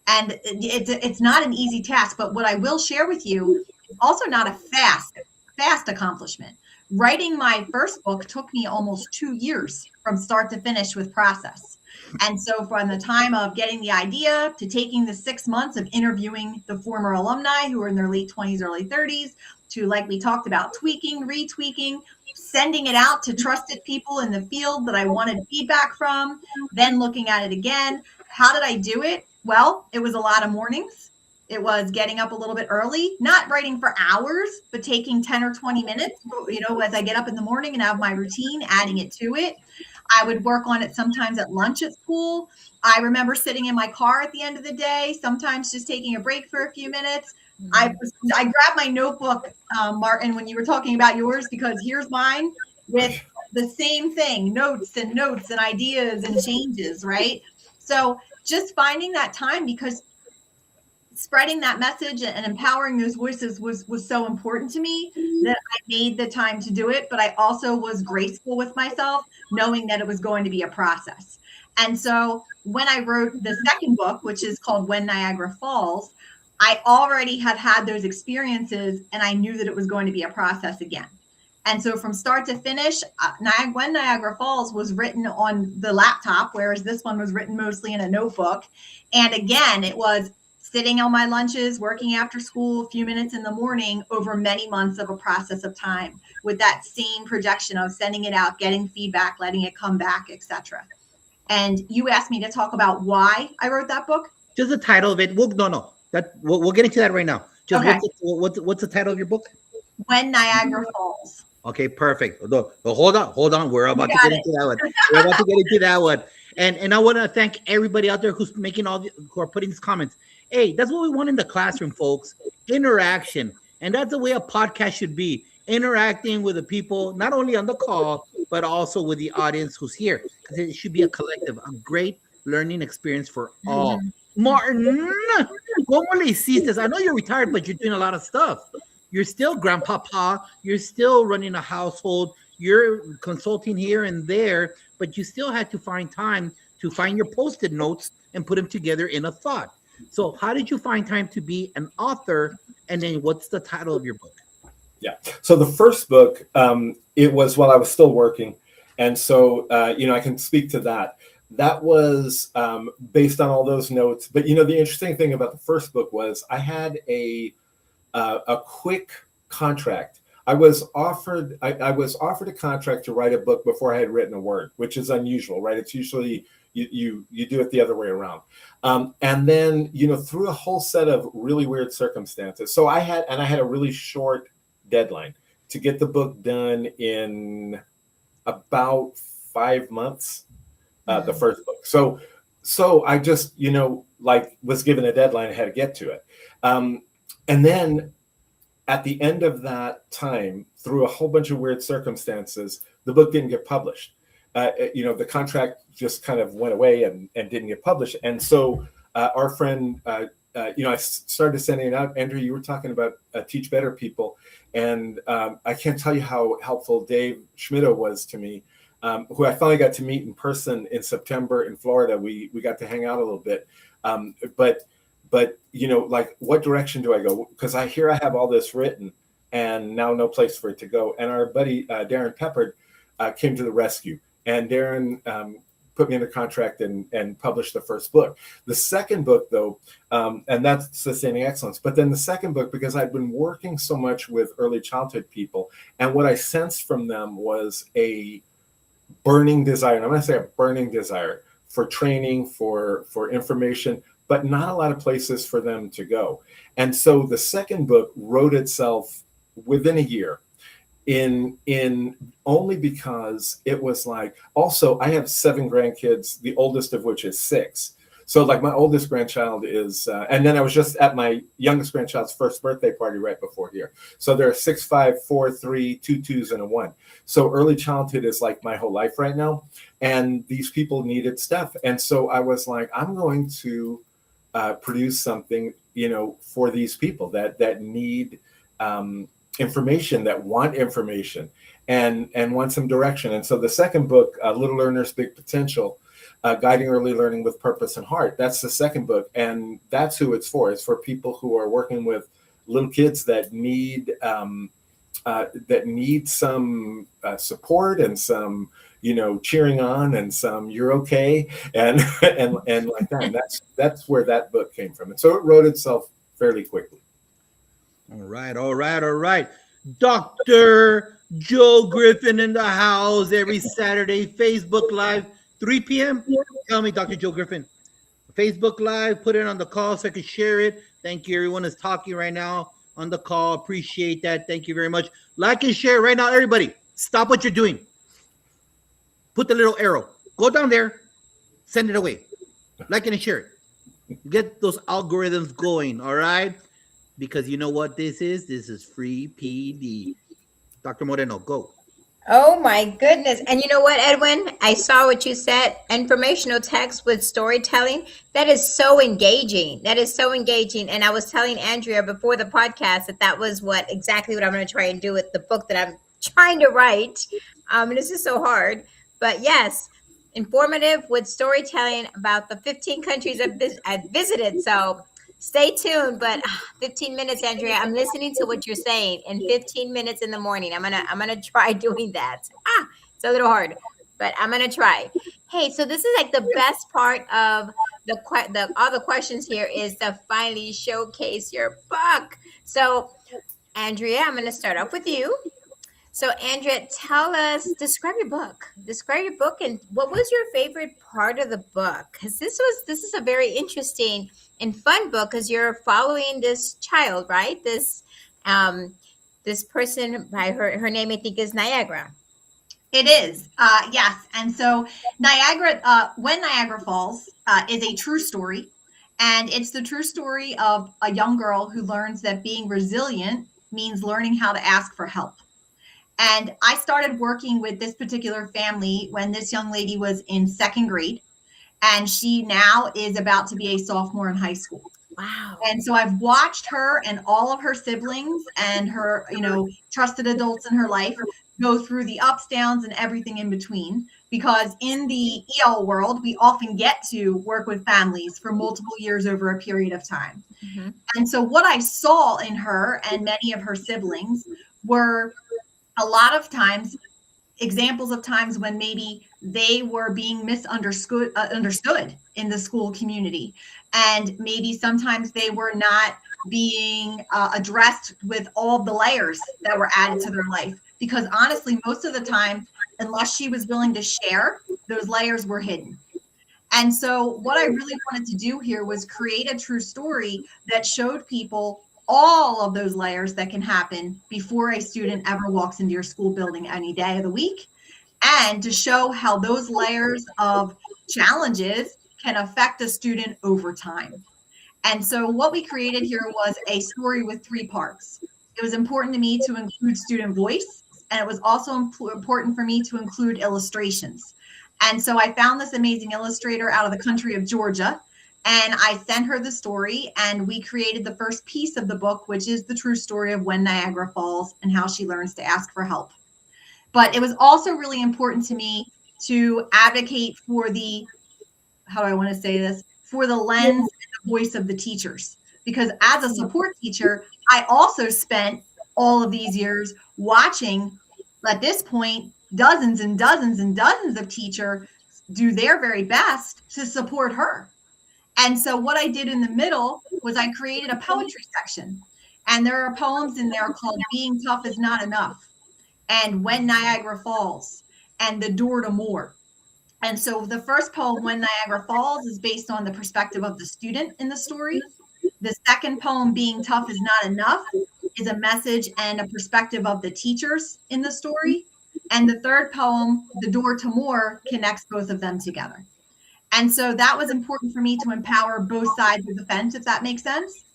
And it's not an easy task, but what I will share with you is also not a fast accomplishment. Writing my first book took me almost 2 years from start to finish with process. And so from the time of getting the idea to taking the 6 months of interviewing the former alumni who are in their late 20s, early 30s, to, like we talked about, tweaking, retweaking, sending it out to trusted people in the field that I wanted feedback from, then looking at it again. How did I do it? Well, it was a lot of mornings. It was getting up a little bit early, not writing for hours, but taking 10 or 20 minutes, as I get up in the morning and have my routine, adding it to it. I would work on it sometimes at lunch at school. I remember sitting in my car at the end of the day, sometimes just taking a break for a few minutes. I grabbed my notebook, Martin, when you were talking about yours, because here's mine with the same thing, notes and ideas and changes, right? So just finding that time, because spreading that message and empowering those voices was so important to me that I made the time to do it. But I also was graceful with myself, knowing that it was going to be a process. And so when I wrote the second book, which is called When Niagara Falls, I already had those experiences, and I knew that it was going to be a process again. And so from start to finish, When Niagara Falls was written on the laptop, whereas this one was written mostly in a notebook. And again, it was sitting on my lunches, working after school, a few minutes in the morning, over many months of a process of time, with that same projection of sending it out, getting feedback, letting it come back, etc. And you asked me to talk about why I wrote that book. Just the title of it. We'll get into that right now. Just okay. What's the title of your book? When Niagara Falls. Okay, perfect. Hold on. We're about to get into that one. And I want to thank everybody out there who's making who are putting these comments. Hey, that's what we want in the classroom, folks. Interaction. And that's the way a podcast should be. Interacting with the people, not only on the call, but also with the audience who's here. Because it should be a collective, a great learning experience for all. Martin, ¿cómo le hiciste? I know you're retired, but you're doing a lot of stuff. You're still grandpapa. You're still running a household. You're consulting here and there, but you still had to find time to find your Post-it notes and put them together in a thought. So how did you find time to be an author? And then what's the title of your book? Yeah. So the first book, it was while I was still working. And so, I can speak to that. That was based on all those notes. But, the interesting thing about the first book was I had a quick contract. I was offered a contract to write a book before I had written a word, which is unusual, right? It's usually you do it the other way around. And then, through a whole set of really weird circumstances. So I had a really short deadline to get the book done in about 5 months, the first book. So I just, like was given a deadline, I had to get to it. And then at the end of that time, through a whole bunch of weird circumstances, the book didn't get published. The contract just kind of went away and didn't get published. And so our friend, I started sending it out. Andrew, you were talking about Teach Better People. And I can't tell you how helpful Dave Schmitto was to me, who I finally got to meet in person in September in Florida. We got to hang out a little bit. But like, what direction do I go? Because I have all this written and now no place for it to go. And our buddy, Darren Peppard, came to the rescue. And Darren put me under contract and published the first book. The second book, though, and that's Sustaining Excellence. But then the second book, because I'd been working so much with early childhood people, and what I sensed from them was a burning desire, and I'm going to say a burning desire for training, for information, but not a lot of places for them to go. And so the second book wrote itself within a year, in only because it was like, also I have 7 grandkids, the oldest of which is 6. So like my oldest grandchild is, and then I was just at my youngest grandchild's first birthday party right before here. So there are 6, 5, 4, 3, 2 2s and a 1. So early childhood is like my whole life right now. And these people needed stuff. And so I was like, I'm going to produce something, for these people that need information, that want information and want some direction. And so the second book, Little Learners, Big Potential, Guiding Early Learning with Purpose and Heart, that's the second book. And that's who it's for. It's for people who are working with little kids that need some support and some, cheering on and some "you're okay" and like that. And that's where that book came from. And so it wrote itself fairly quickly. All right. Dr. Joe Griffin in the house every Saturday, Facebook Live, 3 p.m. Tell me, Dr. Joe Griffin, Facebook Live, put it on the call so I can share it. Thank you. Everyone is talking right now on the call. Appreciate that. Thank you very much. Like and share right now. Everybody, stop what you're doing. Put the little arrow. Go down there. Send it away. Like and share it. Get those algorithms going, all right? Because you know what this is? This is free PD. Dr. Moreno, go. Oh my goodness. And you know what, Edwin? I saw what you said. Informational text with storytelling. That is so engaging. And I was telling Andrea before the podcast that was exactly what I'm going to try and do with the book that I'm trying to write. And this is so hard. But yes, informative with storytelling about the 15 countries I've visited. So stay tuned, but 15 minutes, Andrea. I'm listening to what you're saying in 15 minutes in the morning. I'm gonna try doing that. It's a little hard, but I'm gonna try. Hey, so this is like the best part of all the questions here is to finally showcase your book. So, Andrea, I'm gonna start off with you. So, Andrea, describe your book. And what was your favorite part of the book? Because this is a very interesting and fun book because you're following this child, right? This person by her name, I think, is Niagara. It is, yes. And so Niagara, When Niagara Falls, is a true story. And it's the true story of a young girl who learns that being resilient means learning how to ask for help. And I started working with this particular family when this young lady was in 2nd grade. And she now is about to be a sophomore in high school. Wow. And so I've watched her and all of her siblings and her, trusted adults in her life go through the ups, downs, and everything in between. Because in the EL world, we often get to work with families for multiple years over a period of time. Mm-hmm. And so what I saw in her and many of her siblings were a lot of times examples of times when maybe they were being misunderstood in the school community. And maybe sometimes they were not being addressed with all the layers that were added to their life. Because honestly, most of the time, unless she was willing to share, those layers were hidden. And so what I really wanted to do here was create a true story that showed people all of those layers that can happen before a student ever walks into your school building any day of the week, and to show how those layers of challenges can affect a student over time. And so what we created here was a story with 3 parts. It was important to me to include student voice, and it was also important for me to include illustrations. And so I found this amazing illustrator out of the country of Georgia, and I sent her the story, and we created the first piece of the book, which is the true story of when Niagara Falls and how she learns to ask for help. But it was also really important to me to advocate for the, how do I want to say this, for the lens and the voice of the teachers. Because as a support teacher, I also spent all of these years watching, at this point, dozens and dozens and dozens of teachers do their very best to support her. And so what I did in the middle was I created a poetry section. And there are poems in there called Being Tough Is Not Enough, and When Niagara Falls, and The Door to More. And so the first poem, When Niagara Falls, is based on the perspective of the student in the story. The second poem, Being Tough Is Not Enough, is a message and a perspective of the teachers in the story. And the third poem, The Door to More, connects both of them together. And so that was important for me to empower both sides of the fence, if that makes sense.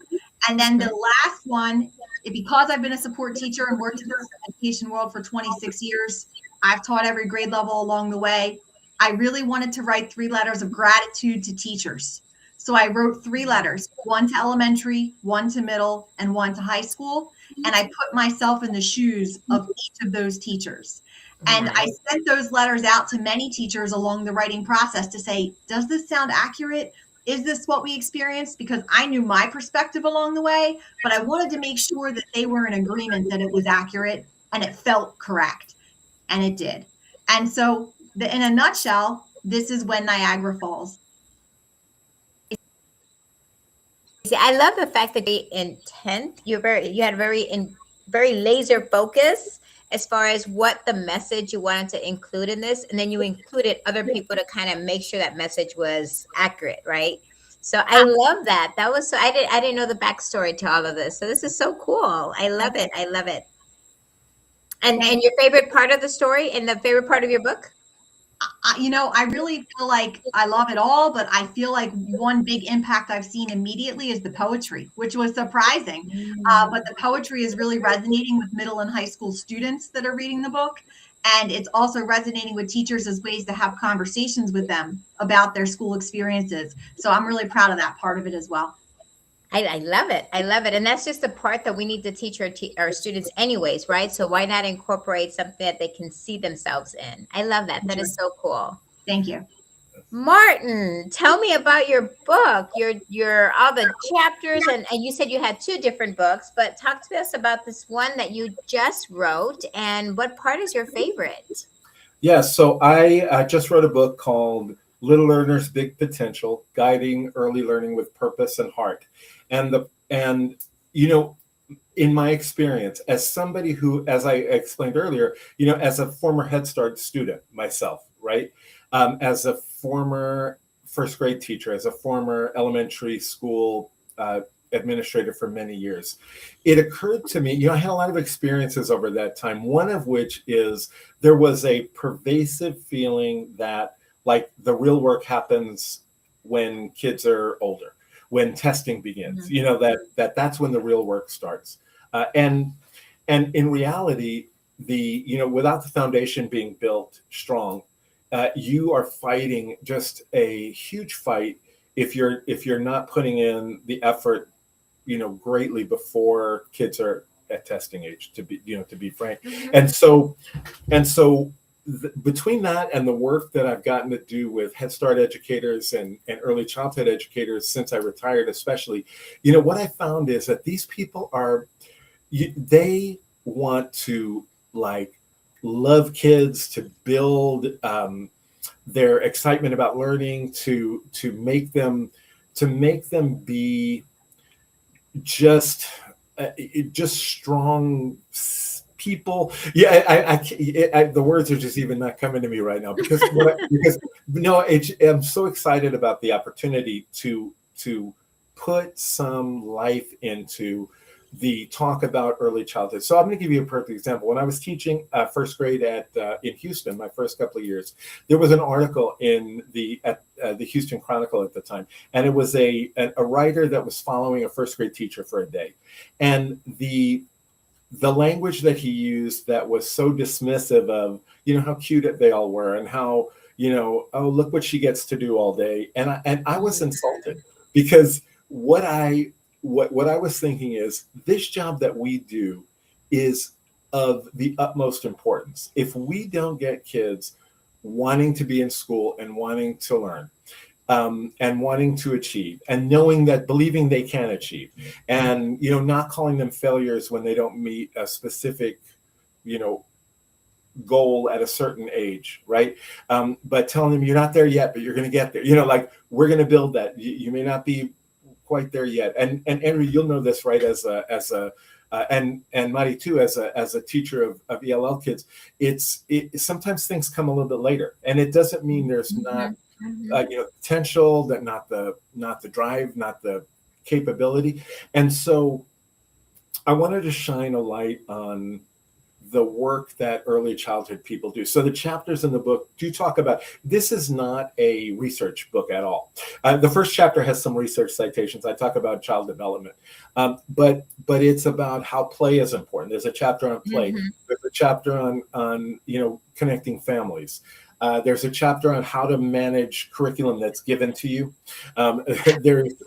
And then the last one, because I've been a support teacher and worked in the education world for 26 years, I've taught every grade level along the way. I really wanted to write 3 letters of gratitude to teachers. So I wrote 3 letters, 1 to elementary, 1 to middle, and 1 to high school. And I put myself in the shoes of each of those teachers. And I sent those letters out to many teachers along the writing process to say, does this sound accurate? Is this what we experienced? Because I knew my perspective along the way, but I wanted to make sure that they were in agreement that it was accurate and it felt correct. And it did. And so in a nutshell, this is When Niagara Falls. See, I love the fact that you intent. You had very laser focus as far as what the message you wanted to include in this, and then you included other people to kind of make sure that message was accurate, right? So I love that. That was so. I didn't know the backstory to all of this. So this is so cool. I love it. I love it. And your favorite part of the story and the favorite part of your book? I really feel like I love it all, but I feel like one big impact I've seen immediately is the poetry, which was surprising. But the poetry is really resonating with middle and high school students that are reading the book. And it's also resonating with teachers as ways to have conversations with them about their school experiences. So I'm really proud of that part of it as well. I love it. I love it. And that's just the part that we need to teach our students anyways, right? So why not incorporate something that they can see themselves in? I love that. That is so cool. Thank you. Martin, tell me about your book, your all the chapters, and you said you had 2 different books, but talk to us about this one that you just wrote, and what part is your favorite? Yeah, so I just wrote a book called Little Learners' Big Potential, Guiding Early Learning with Purpose and Heart. And you know, in my experience, as somebody who, as I explained earlier, you know, as a former Head Start student myself, right? As a former first grade teacher, as a former elementary school administrator for many years, it occurred to me, you know, I had a lot of experiences over that time, one of which is there was a pervasive feeling that like the real work happens when kids are older, when testing begins, you know, that's when the real work starts. And in reality, without the foundation being built strong, you are fighting just a huge fight if you're not putting in the effort, you know, greatly before kids are at testing age, to be frank. And so between that and the work that I've gotten to do with Head Start educators and early childhood educators since I retired, especially, you know, what I found is that these people they want to like love kids, to build their excitement about learning, to make them be just strong people. Yeah, the words are just even not coming to me right now because I'm so excited about the opportunity to put some life into the talk about early childhood. So I'm going to give you a perfect example. When I was teaching first grade in Houston, my first couple of years, there was an article in the Houston Chronicle at the time, and it was a writer that was following a first grade teacher for a day, and the language that he used that was so dismissive of, how cute they all were, and how, oh, look what she gets to do all day, and I was insulted, because what I was thinking is, this job that we do is of the utmost importance. If we don't get kids wanting to be in school and wanting to learn, and wanting to achieve, and believing they can achieve, and not calling them failures when they don't meet a specific goal at a certain age, right? But telling them, you're not there yet, but you're going to get there. Like, we're going to build that. You may not be quite there yet. And Andrew, you'll know this, right? And Mari too, as a teacher of ELL kids, sometimes things come a little bit later, and it doesn't mean there's not potential, that not the drive, not the capability. And so I wanted to shine a light on the work that early childhood people do. So the chapters in the book do talk about, this is not a research book at all. The first chapter has some research citations. I talk about child development, but it's about how play is important. There's a chapter on play. There's a chapter on connecting families. There's a chapter on how to manage curriculum that's given to you.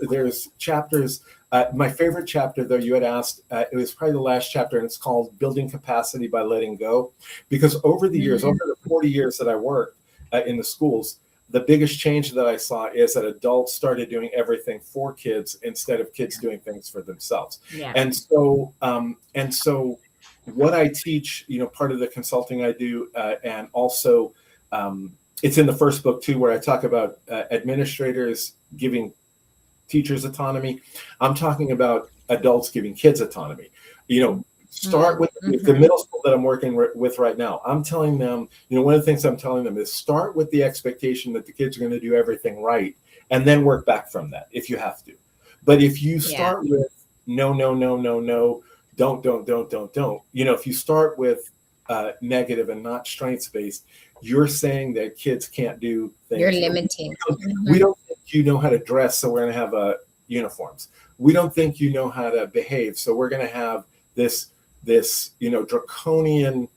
There's chapters. My favorite chapter, though, you had asked, it was probably the last chapter, and it's called Building Capacity by Letting Go. Because over the years, over the 40 years that I worked in the schools, the biggest change that I saw is that adults started doing everything for kids instead of kids doing things for themselves. Yeah. And so what I teach, part of the consulting I do, and also it's in the first book too, where I talk about administrators giving teachers autonomy. I'm talking about adults giving kids autonomy. Start with the middle school that I'm working with right now. I'm telling them, one of the things I'm telling them is, start with the expectation that the kids are going to do everything right, and then work back from that if you have to. But if you start with no, don't. If you start with negative and not strengths-based, you're saying that kids can't do things. You're limiting. We don't think you know how to dress, so we're going to have uniforms. We don't think you know how to behave, so we're going to have this draconian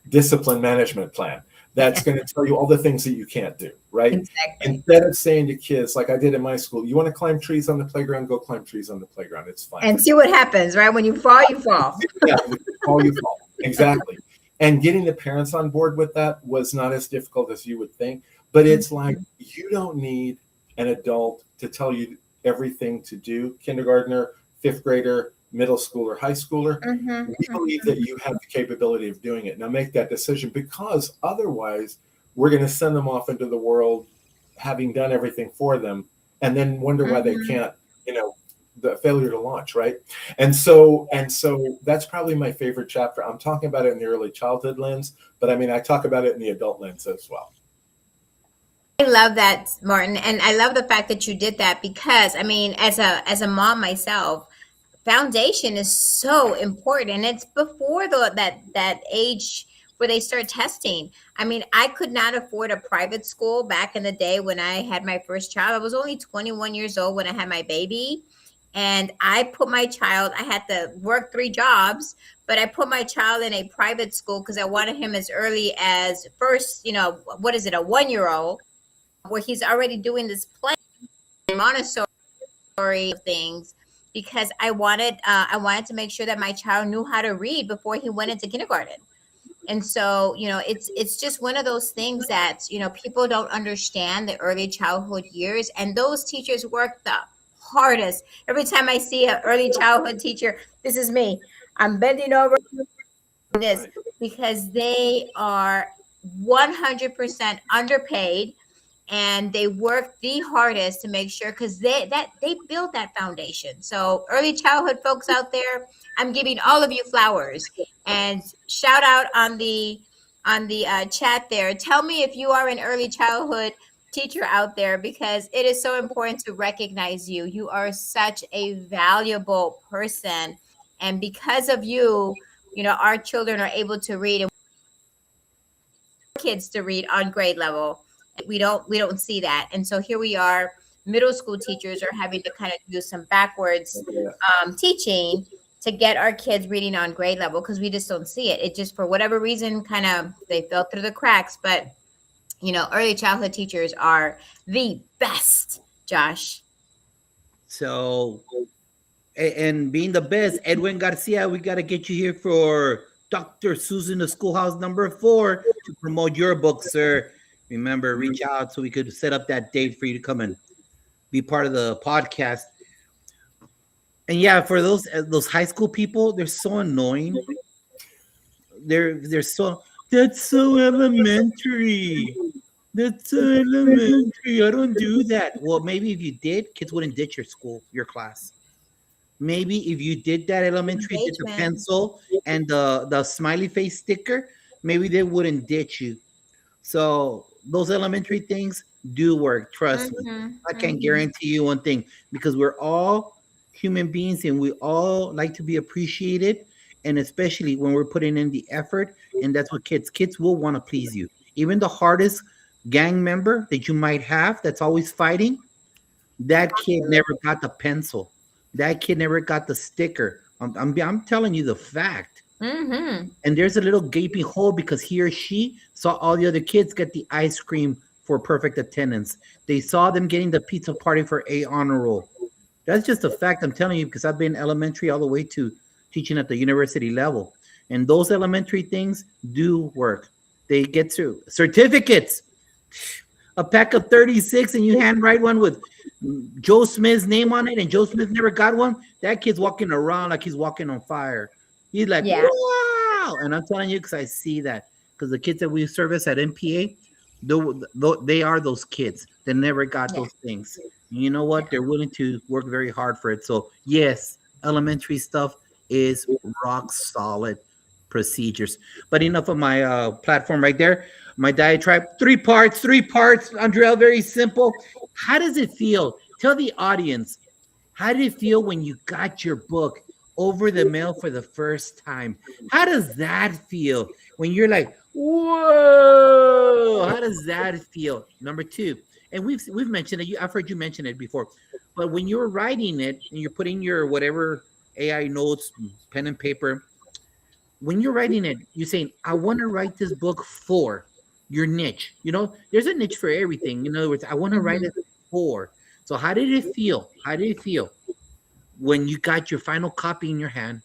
discipline management plan that's going to tell you all the things that you can't do, right? Exactly. Instead of saying to kids, like I did in my school, you want to climb trees on the playground, go climb trees on the playground. It's fine. And see what happens, right? When you fall, you fall. Yeah, when you fall, you fall. Exactly. And getting the parents on board with that was not as difficult as you would think. But it's like, you don't need an adult to tell you everything to do. Kindergartner, fifth grader, middle schooler, high schooler. We believe that you have the capability of doing it. Now make that decision, because otherwise we're going to send them off into the world having done everything for them, and then wonder why they can't, the failure to launch, right? And so that's probably my favorite chapter. I'm talking about it in the early childhood lens, but I talk about it in the adult lens as well. I love that, Martin, and I love the fact that you did that, because as a mom myself, foundation is so important, and it's before that age where they start testing. I could not afford a private school back in the day when I had my first child. I was only 21 years old when I had my baby. And I put my child, I had to work 3 jobs, but I put my child in a private school because I wanted him as early as first, a 1-year-old, where he's already doing this play Montessori things, because I wanted to make sure that my child knew how to read before he went into kindergarten. And so, it's just one of those things that, people don't understand the early childhood years, and those teachers work the hardest. Every time I see an early childhood teacher, this is me. I'm bending over this, because they are 100% underpaid, and they work the hardest to make sure, because they build that foundation. So early childhood folks out there, I'm giving all of you flowers, and shout out on the chat there. Tell me if you are in early childhood. teacher out there, because it is so important to recognize you. You are such a valuable person. And because of you, our children are able to read, and kids to read on grade level. We don't see that. And so here we are, middle school teachers are having to kind of do some backwards teaching to get our kids reading on grade level, because we just don't see it. It just, for whatever reason, kind of they fell through the cracks. But early childhood teachers are the best, Josh. So, and being the best, Edwin Garcia, we got to get you here for Dr. Susan, the Schoolhouse number 4, to promote your book, sir. Remember, reach out so we could set up that date for you to come and be part of the podcast. And yeah, for those high school people, they're so annoying. They're so, that's so elementary. That's so elementary. I don't do that. Well, maybe if you did, kids wouldn't ditch your class. Maybe if you did that elementary, did the pencil and the smiley face sticker, maybe they wouldn't ditch you. So those elementary things do work. Trust me. I can guarantee you one thing, because we're all human beings and we all like to be appreciated. And especially when we're putting in the effort, and that's what kids will want to please you. Even the hardest gang member that you might have that's always fighting, that kid never got the pencil. That kid never got the sticker. I'm telling you the fact. And there's a little gaping hole because he or she saw all the other kids get the ice cream for perfect attendance. They saw them getting the pizza party for A honor roll. That's just a fact. I'm telling you, because I've been elementary all the way to teaching at the university level. And those elementary things do work. They get to certificates. A pack of 36 and you handwrite one with Joe Smith's name on it, and Joe Smith never got one. That kid's walking around like he's walking on fire. He's like, wow. And I'm telling you, because I see that. Because the kids that we service at MPA, they are those kids that never got those things. And you know what? They're willing to work very hard for it. So yes, elementary stuff is rock solid procedures. But enough of my platform right there. My diatribe, 3 parts, Andrea, very simple. How does it feel? Tell the audience, how did it feel when you got your book over the mail for the first time? How does that feel when you're like, whoa? How does that feel? Number 2, and we've mentioned it. I've heard you mention it before, but when you're writing it and you're putting your whatever AI notes, pen and paper, when you're writing it, you're saying, I want to write this book for your niche. There's a niche for everything. In other words, I want to write it for. So how did it feel? How did it feel when you got your final copy in your hand?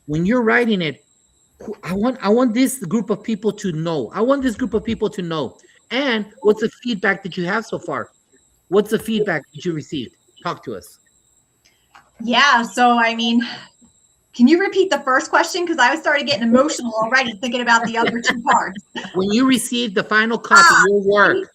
When you're writing it, I want this group of people to know. I want this group of people to know. And what's the feedback that you have so far? What's the feedback that you received? Talk to us. Yeah. So, can you repeat the first question? Because I started getting emotional already thinking about the other 2 parts. When you received the final copy of your work.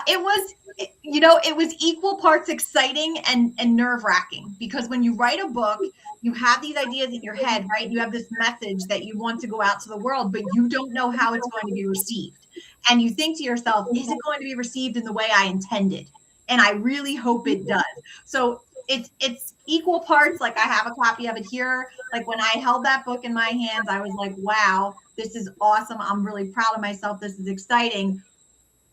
It was equal parts exciting and nerve-wracking, because when you write a book, you have these ideas in your head, right? You have this message that you want to go out to the world, but you don't know how it's going to be received. And you think to yourself, is it going to be received in the way I intended? And I really hope it does. So it's equal parts. Like, I have a copy of it here. Like, when I held that book in my hands, I was like, wow, this is awesome. I'm really proud of myself. This is exciting.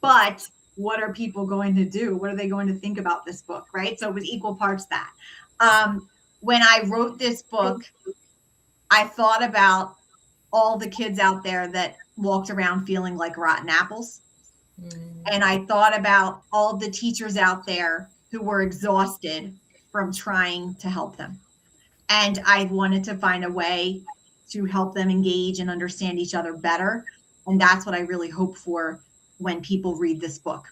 But what are people going to do? What are they going to think about this book, right? So it was equal parts that. When I wrote this book, I thought about all the kids out there that walked around feeling like rotten apples. And I thought about all the teachers out there who were exhausted from trying to help them. And I wanted to find a way to help them engage and understand each other better. And that's what I really hope for when people read this book.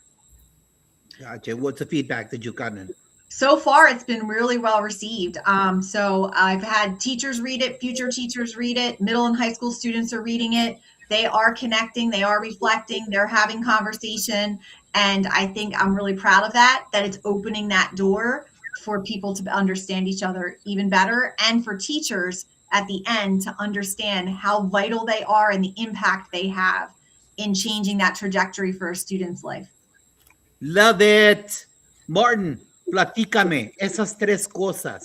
Gotcha. What's the feedback that you've gotten? So far, it's been really well received. So I've had teachers read it, future teachers read it, middle and high school students are reading it. They are connecting, they are reflecting, they're having conversation. And I think I'm really proud of that it's opening that door for people to understand each other even better, and for teachers at the end to understand how vital they are and the impact they have in changing that trajectory for a student's life. Love it. Martin, platícame esas tres cosas.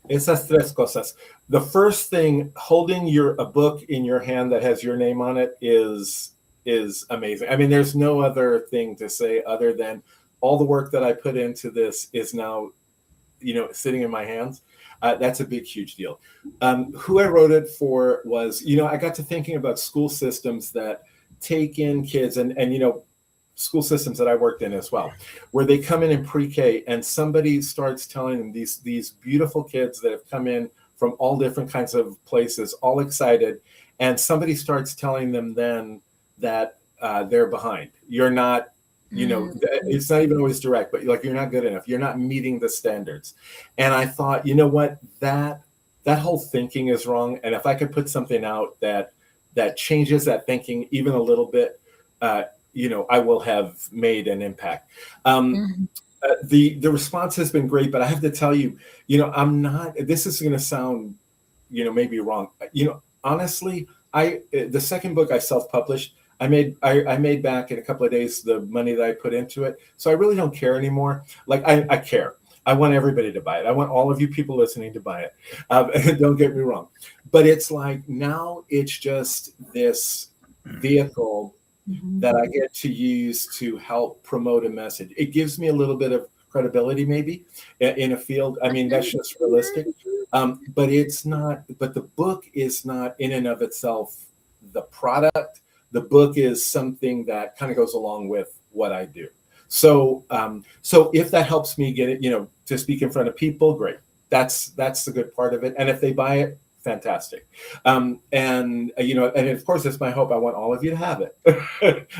Esas tres cosas. The first thing, holding a book in your hand that has your name on it is amazing. I mean, there's no other thing to say other than all the work that I put into this is now, sitting in my hands. That's a big, huge deal. Who I wrote it for was, I got to thinking about school systems that take in kids and school systems that I worked in as well, where they come in pre-K and somebody starts telling them, these beautiful kids that have come in from all different kinds of places, all excited, and somebody starts telling them then that they're behind. You're not, it's not even always direct, but like, you're not good enough. You're not meeting the standards. And I thought, you know what, that whole thinking is wrong. And if I could put something out that changes that thinking even a little bit, I will have made an impact. The response has been great, but I have to tell you, I'm not, this is going to sound, maybe wrong. Honestly, the second book I self-published, I made back in a couple of days the money that I put into it. So I really don't care anymore. Like I care. I want everybody to buy it. I want all of you people listening to buy it. Don't get me wrong. But it's like, now it's just this vehicle that I get to use to help promote a message. It gives me a little bit of credibility, maybe, in a field. I mean, that's just realistic. But it's not, but the book is not in and of itself the product. The book is something that kind of goes along with what I do. So if that helps me get it, to speak in front of people, great. That's the good part of it. And if they buy it, fantastic. And of course, it's my hope. I want all of you to have it.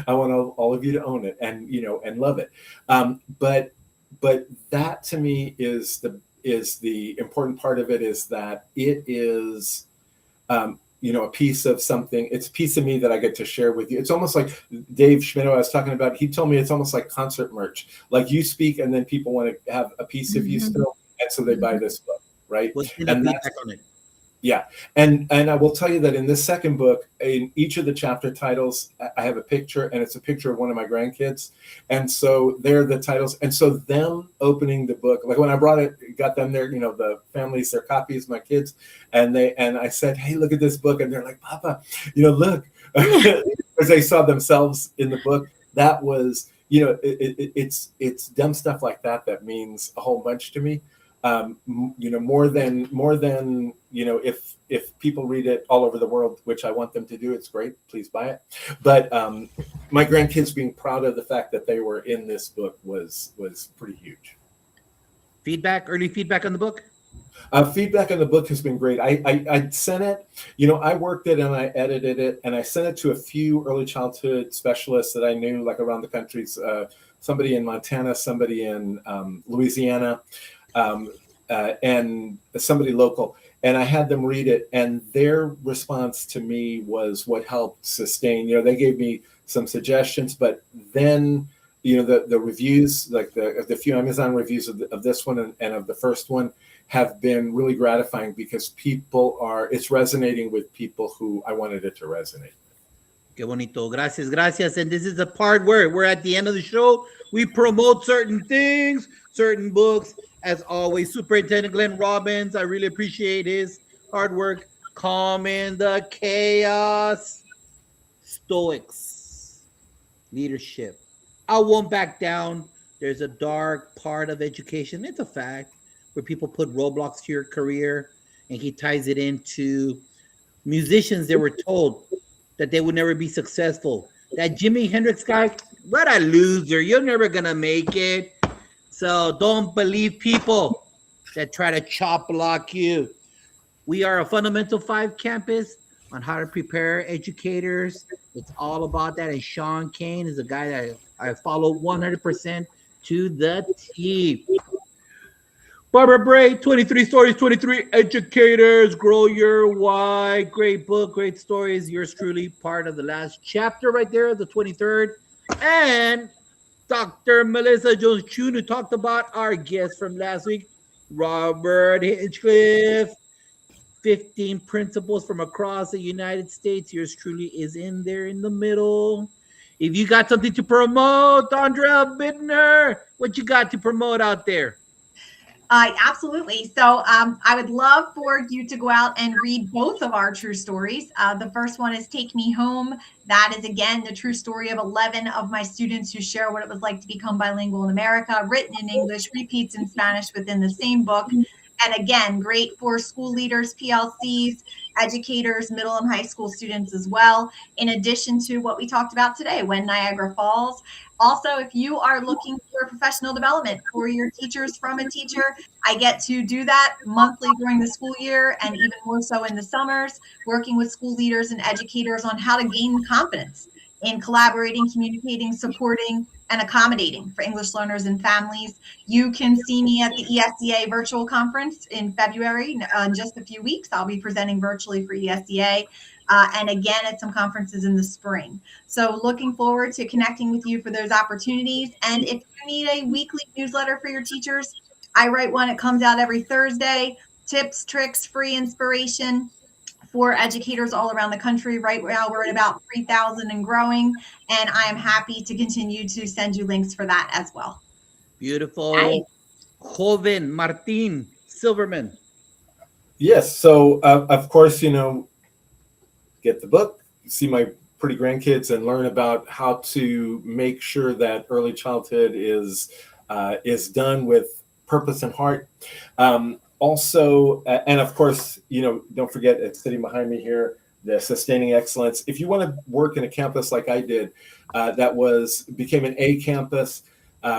I want all of you to own it and love it. But that to me is the important part of it, is that it is, a piece of something. It's a piece of me that I get to share with you. It's almost like Dave Schmidt, I was talking about, he told me it's almost like concert merch. Like you speak and then people want to have a piece of you still. And so they buy this book, right? And that's on it. Yeah. And I will tell you that in this second book, in each of the chapter titles, I have a picture, and it's a picture of one of my grandkids. And so they're the titles. And so them opening the book, like when I got them there, the families, their copies, my kids, and I said, hey, look at this book. And they're like, Papa, look, because they saw themselves in the book. That was, it's dumb stuff like that means a whole bunch to me. More than if people read it all over the world, which I want them to do, it's great. Please buy it. But my grandkids being proud of the fact that they were in this book was pretty huge. Early feedback on the book? Feedback on the book has been great. I sent it, I worked it and I edited it, and I sent it to a few early childhood specialists that I knew, like around the country, somebody in Montana, somebody in Louisiana, and somebody local. And I had them read it, and their response to me was what helped sustain. They gave me some suggestions, but then the reviews, like the few Amazon reviews of this one and of the first one, have been really gratifying, because it's resonating with people who I wanted it to resonate. Qué bonito. Gracias. And this is the part where we're at the end of the show. We promote certain things, certain books. As always, Superintendent Glenn Robbins, I really appreciate his hard work. Calm in the chaos. Stoics. Leadership. I won't back down. There's a dark part of education. It's a fact, where people put roadblocks to your career, and he ties it into musicians that were told that they would never be successful. That Jimi Hendrix guy, what a loser. You're never going to make it. So don't believe people that try to chop block you. We are a Fundamental 5 campus on how to prepare educators. It's all about that. And Sean Kane is a guy that I follow 100% to the T. Barbara Bray, 23 stories, 23 educators, grow your why. Great book, great stories. Yours truly, part of the last chapter right there, the 23rd. And Dr. Melissa Jones-Chun, who talked about our guest from last week, Robert Hinchcliffe. 15 principles from across the United States. Yours truly is in there in the middle. If you got something to promote, Andrea Bittner, what you got to promote out there? Absolutely. So I would love for you to go out and read both of our true stories. The first one is Take Me Home. That is, again, the true story of 11 of my students who share what it was like to become bilingual in America, written in English, repeats in Spanish within the same book. And again, great for school leaders, PLCs, educators, middle and high school students as well, in addition to what we talked about today, When Niagara Falls. Also, if you are looking for professional development for your teachers from a teacher, I get to do that monthly during the school year and even more so in the summers, working with school leaders and educators on how to gain confidence in collaborating, communicating, supporting, and accommodating for English learners and families. You can see me at the ESEA virtual conference in February. In just a few weeks, I'll be presenting virtually for ESEA. And again, at some conferences in the spring. So looking forward to connecting with you for those opportunities. And if you need a weekly newsletter for your teachers, I write one. It comes out every Thursday. Tips, tricks, free inspiration for educators all around the country. Right now, we're at about 3,000 and growing. And I am happy to continue to send you links for that as well. Beautiful. Nice. Joven Martin Silverman. Yes. So, of course, get the book, see my pretty grandkids, and learn about how to make sure that early childhood is done with purpose and heart. Also, and of course, don't forget, it's sitting behind me here, the Sustaining Excellence. If you want to work in a campus like I did, that became an A campus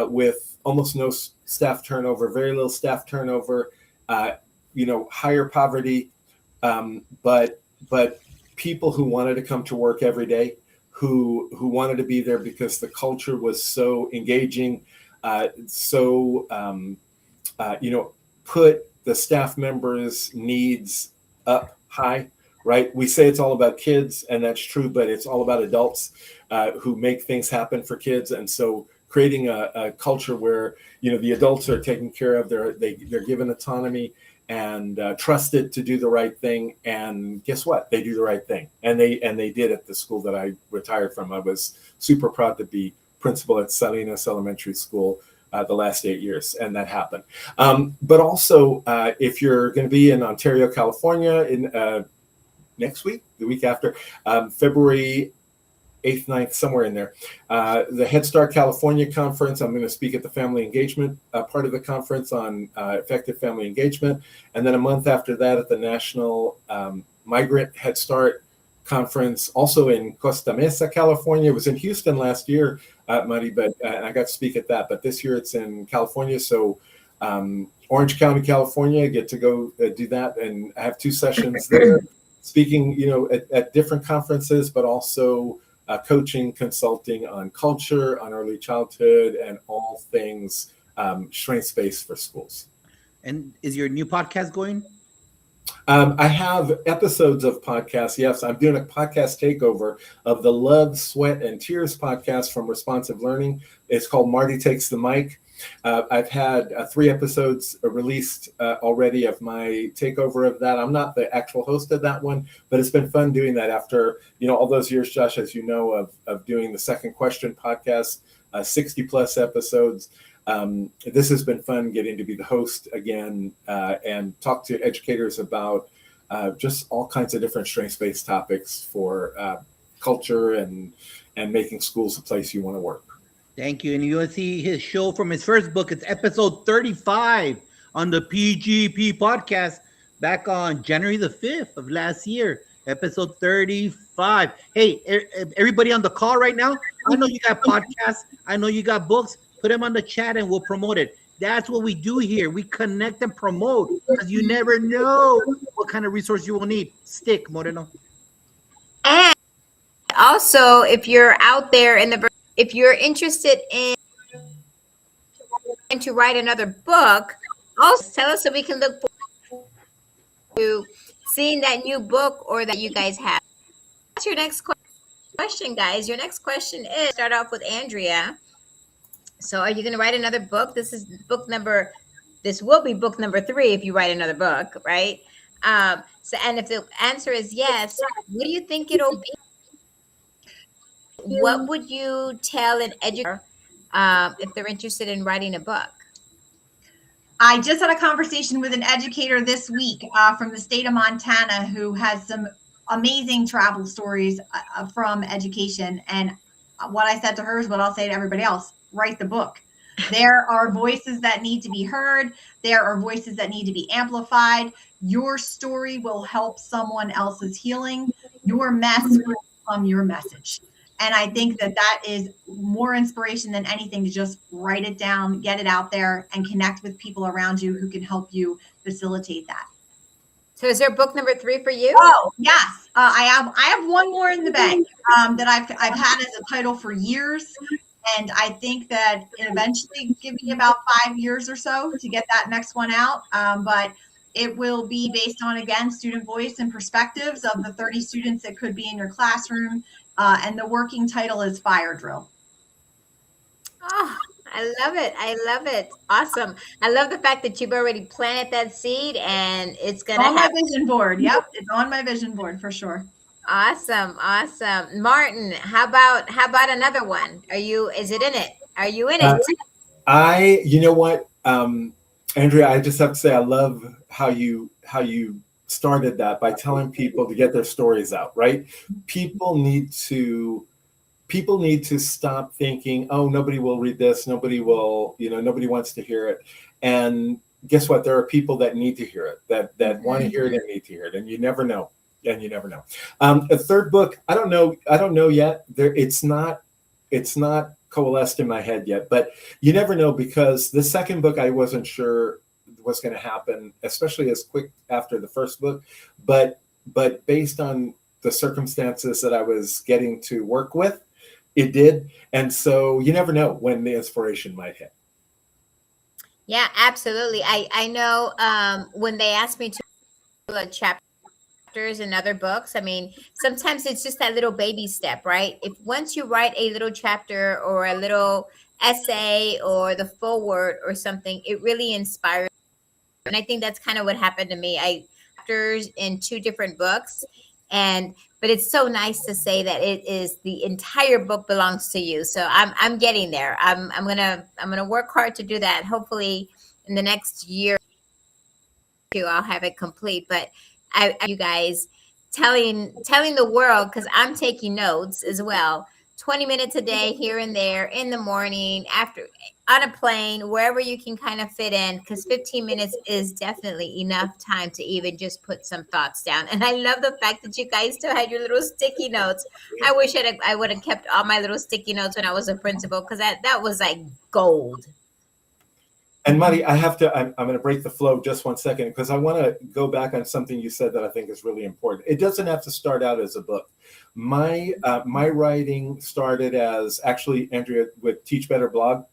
with almost no staff turnover, very little staff turnover, higher poverty, but people who wanted to come to work every day, who wanted to be there because the culture was so engaging, put the staff members' needs up high, right? We say it's all about kids, and that's true, but it's all about adults who make things happen for kids. And so creating a culture where, the adults are taken care of, they're given autonomy and trusted to do the right thing. And guess what? They do the right thing. And they did at the school that I retired from. I was super proud to be principal at Salinas Elementary School the last 8 years, and that happened. But also, if you're going to be in Ontario, California, in next week, the week after, February 8th, 9th, somewhere in there, the Head Start California Conference. I'm going to speak at the family engagement part of the conference on effective family engagement. And then a month after that at the National Migrant Head Start Conference, also in Costa Mesa, California. It was in Houston last year, Mari, but I got to speak at that. But this year it's in California. So Orange County, California, get to go do that. And I have 2 sessions there, speaking, at different conferences, but also coaching, consulting on culture, on early childhood, and all things strengths-based for schools. And is your new podcast going? I have episodes of podcasts. Yes, I'm doing a podcast takeover of the Love, Sweat, and Tears podcast from Responsive Learning. It's called Marty Takes the Mic. I've had 3 episodes released already of my takeover of that. I'm not the actual host of that one, but it's been fun doing that after, all those years, Josh, as you know, of doing the Second Question podcast, 60 plus episodes. This has been fun getting to be the host again and talk to educators about just all kinds of different strengths-based topics for culture and making schools a place you want to work. Thank you. And you want to see his show from his first book. It's episode 35 on the PGP podcast back on January the 5th of last year. Episode 35. Hey, everybody on the call right now, I know you got podcasts. I know you got books. Put them on the chat and we'll promote it. That's what we do here. We connect and promote because you never know what kind of resource you will need. Stick, Moreno. And also, if you're out there if you're interested in to write another book, also tell us so we can look forward to seeing that new book or that you guys have. That's your next question, guys. Your next question is, start off with Andrea. So are you going to write another book? This will be book number 3 if you write another book, right? And if the answer is yes, what do you think it'll be? what would you tell an educator if they're interested in writing a book? I just had a conversation with an educator this week from the state of Montana who has some amazing travel stories from education. And what I said to her is what I'll say to everybody else: write the book. There are voices that need to be heard. There are voices that need to be amplified. Your story will help someone else's healing. Your mess will become your message. And I think that that is more inspiration than anything, to just write it down, get it out there, and connect with people around you who can help you facilitate that. So is there book number 3 for you? Oh, yes. I have one more in the bank that I've had as a title for years. And I think that it eventually give me about 5 years or so to get that next one out. But it will be based on, again, student voice and perspectives of the 30 students that could be in your classroom. And the working title is Fire Drill. Oh, I love it. I love it. Awesome. I love the fact that you've already planted that seed and it's going to on happen. my vision board. Yep. It's on my vision board for sure. Awesome. Awesome. Martin, how about another one? Is it in it? Are you in it? You know what, Andrea, I just have to say, I love how you started that by telling people to get their stories out, right? People need to stop thinking, oh, nobody will read this, nobody wants to hear it. And guess what? There are people that need to hear it, that want to hear it and need to hear it. And you never know. A third book, I don't know yet. It's not coalesced in my head yet, but you never know, because the second book I wasn't sure was going to happen, especially as quick after the first book, but based on the circumstances that I was getting to work with, it did. And so you never know when the inspiration might hit. Yeah, absolutely. I know when they asked me to do chapters in other books, I mean, sometimes it's just that little baby step, right? If once you write a little chapter or a little essay or the foreword or something, it really inspires. And I think that's kind of what happened to me. I chapters in 2 different books, but it's so nice to say that it is the entire book belongs to you. So I'm getting there. I'm gonna work hard to do that. Hopefully in the next year or 2 I'll have it complete. But you guys telling the world, because I'm taking notes as well. 20 minutes a day here and there, in the morning, after, on a plane, wherever you can kind of fit in, because 15 minutes is definitely enough time to even just put some thoughts down. And I love the fact that you guys still had your little sticky notes. I wish I would have kept all my little sticky notes when I was a principal, because that was like gold. And Mari, I'm going to break the flow just 1 second, because I want to go back on something you said that I think is really important. It doesn't have to start out as a book. My writing started as, actually, Andrea, with Teach Better blog.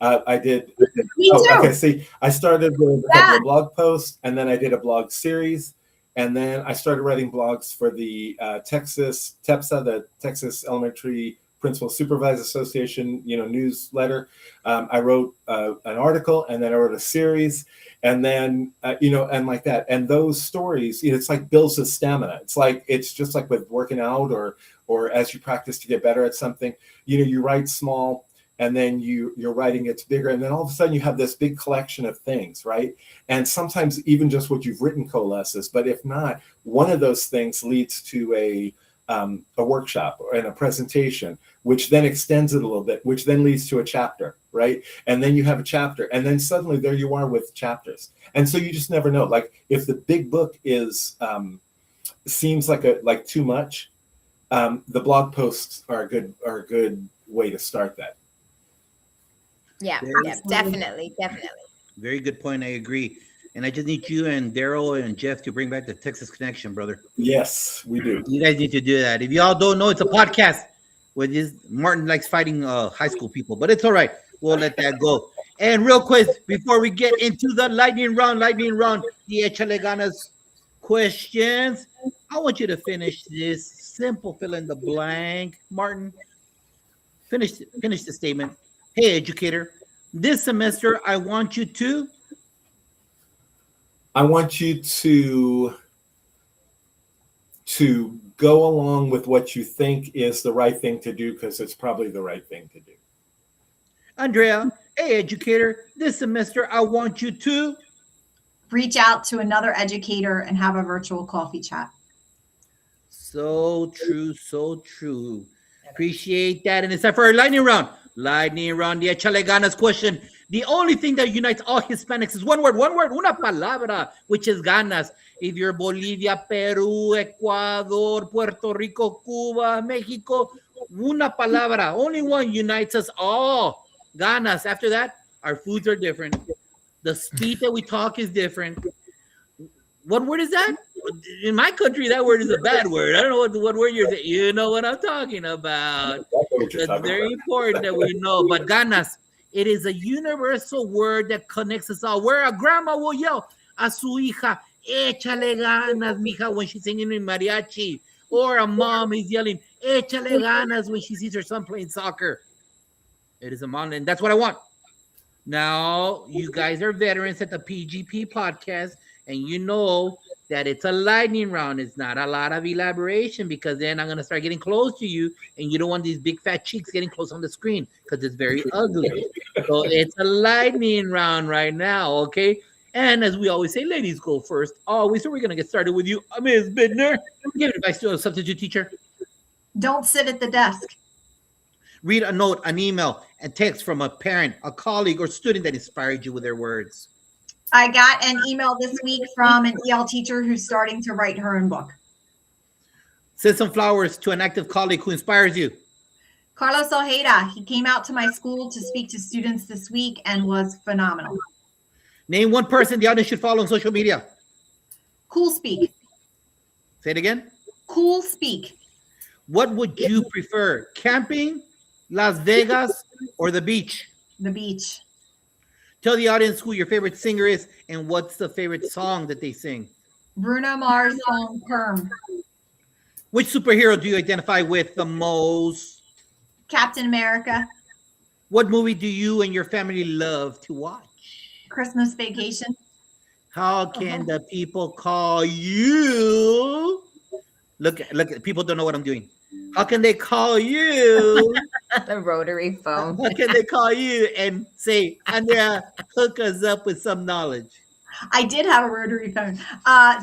I did. Me too. Okay. See, I started with a couple of blog posts, and then I did a blog series, and then I started writing blogs for the TEPSA, the Texas Elementary Principal Supervisor Association, newsletter. I wrote an article, and then I wrote a series, and then and like that. And those stories, it's like builds the stamina. It's just like with working out, or as you practice to get better at something. You write small, and then your writing gets bigger, and then all of a sudden you have this big collection of things, right? And sometimes even just what you've written coalesces. But if not, one of those things leads to a workshop and a presentation, which then extends it a little bit, which then leads to a chapter, right? And then you have a chapter, and then suddenly there you are with chapters. And so you just never know. Like, if the big book seems like too much, the blog posts are a good way to start that. Yeah, definitely. Very good point. I agree. And I just need you and Daryl and Jeff to bring back the Texas connection, brother. Yes, we do. You guys need to do that. If y'all don't know, it's a podcast with this. Martin likes fighting high school people, but it's all right. We'll let that go. And real quick, before we get into the lightning round, the Échale Ganas questions, I want you to finish this simple fill in the blank. Martin, finish the statement. Hey, educator, this semester I want you to go along with what you think is the right thing to do because it's probably the right thing to do. Andrea, hey, educator, this semester I want you to Reach out to another educator and have a virtual coffee chat. So true, so true. Appreciate that. And it's time for our lightning round. Lightning round, the Échale Ganas question. The only thing that unites all Hispanics is one word, una palabra, which is ganas. If you're Bolivia, Peru, Ecuador, Puerto Rico, Cuba, Mexico, una palabra. Only one unites us all. Ganas. After that, our foods are different. The speed that we talk is different. What word is that? In my country, that word is a bad word. I don't know what word you're saying. You know what I'm talking about. It's very important that we know. But ganas, it is a universal word that connects us all. Where a grandma will yell a su hija, échale ganas, mija, when she's singing in mariachi. Or a mom is yelling, échale ganas, when she sees her son playing soccer. It is a mom, and that's what I want. Now, you guys are veterans at the PGP podcast, and you know that it's a lightning round. It's not a lot of elaboration because then I'm going to start getting close to you, and you don't want these big fat cheeks getting close on the screen because it's very ugly. So it's a lightning round right now, okay? And as we always say, ladies go first. Always, so we're going to get started with you, Ms. Bidner. Give advice to a substitute teacher. Don't sit at the desk. Read a note, an email, and text from a parent, a colleague, or student that inspired you with their words. I got an email this week from an EL teacher who's starting to write her own book. Send some flowers to an active colleague who inspires you. Carlos Ojeda, he came out to my school to speak to students this week and was phenomenal. Name one person the audience should follow on social media. Cool Speak. Say it again. Cool Speak. What would you prefer, camping, Las Vegas, or the beach? The beach. Tell the audience who your favorite singer is and what's the favorite song that they sing. Bruno Mars song Perm. Which superhero do you identify with the most? Captain America. What movie do you and your family love to watch? Christmas Vacation. How can the people call you? Look, people don't know what I'm doing. How can they call you? The rotary phone. How can they call you and say, Andrea, hook us up with some knowledge? I did have a rotary phone.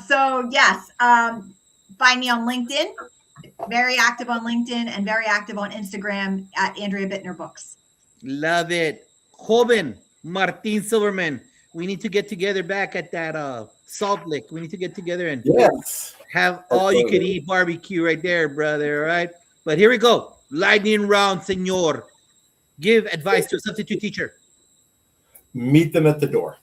So yes, find me on LinkedIn. Very active on LinkedIn and very active on Instagram at Andrea Bittner Books. Love it. Joven, Martin Silverman. We need to get together back at that Salt Lick. We need to get together and have all you could eat barbecue right there, brother. All right. But here we go. Lightning round, senor. Give advice to a substitute teacher. Meet them at the door.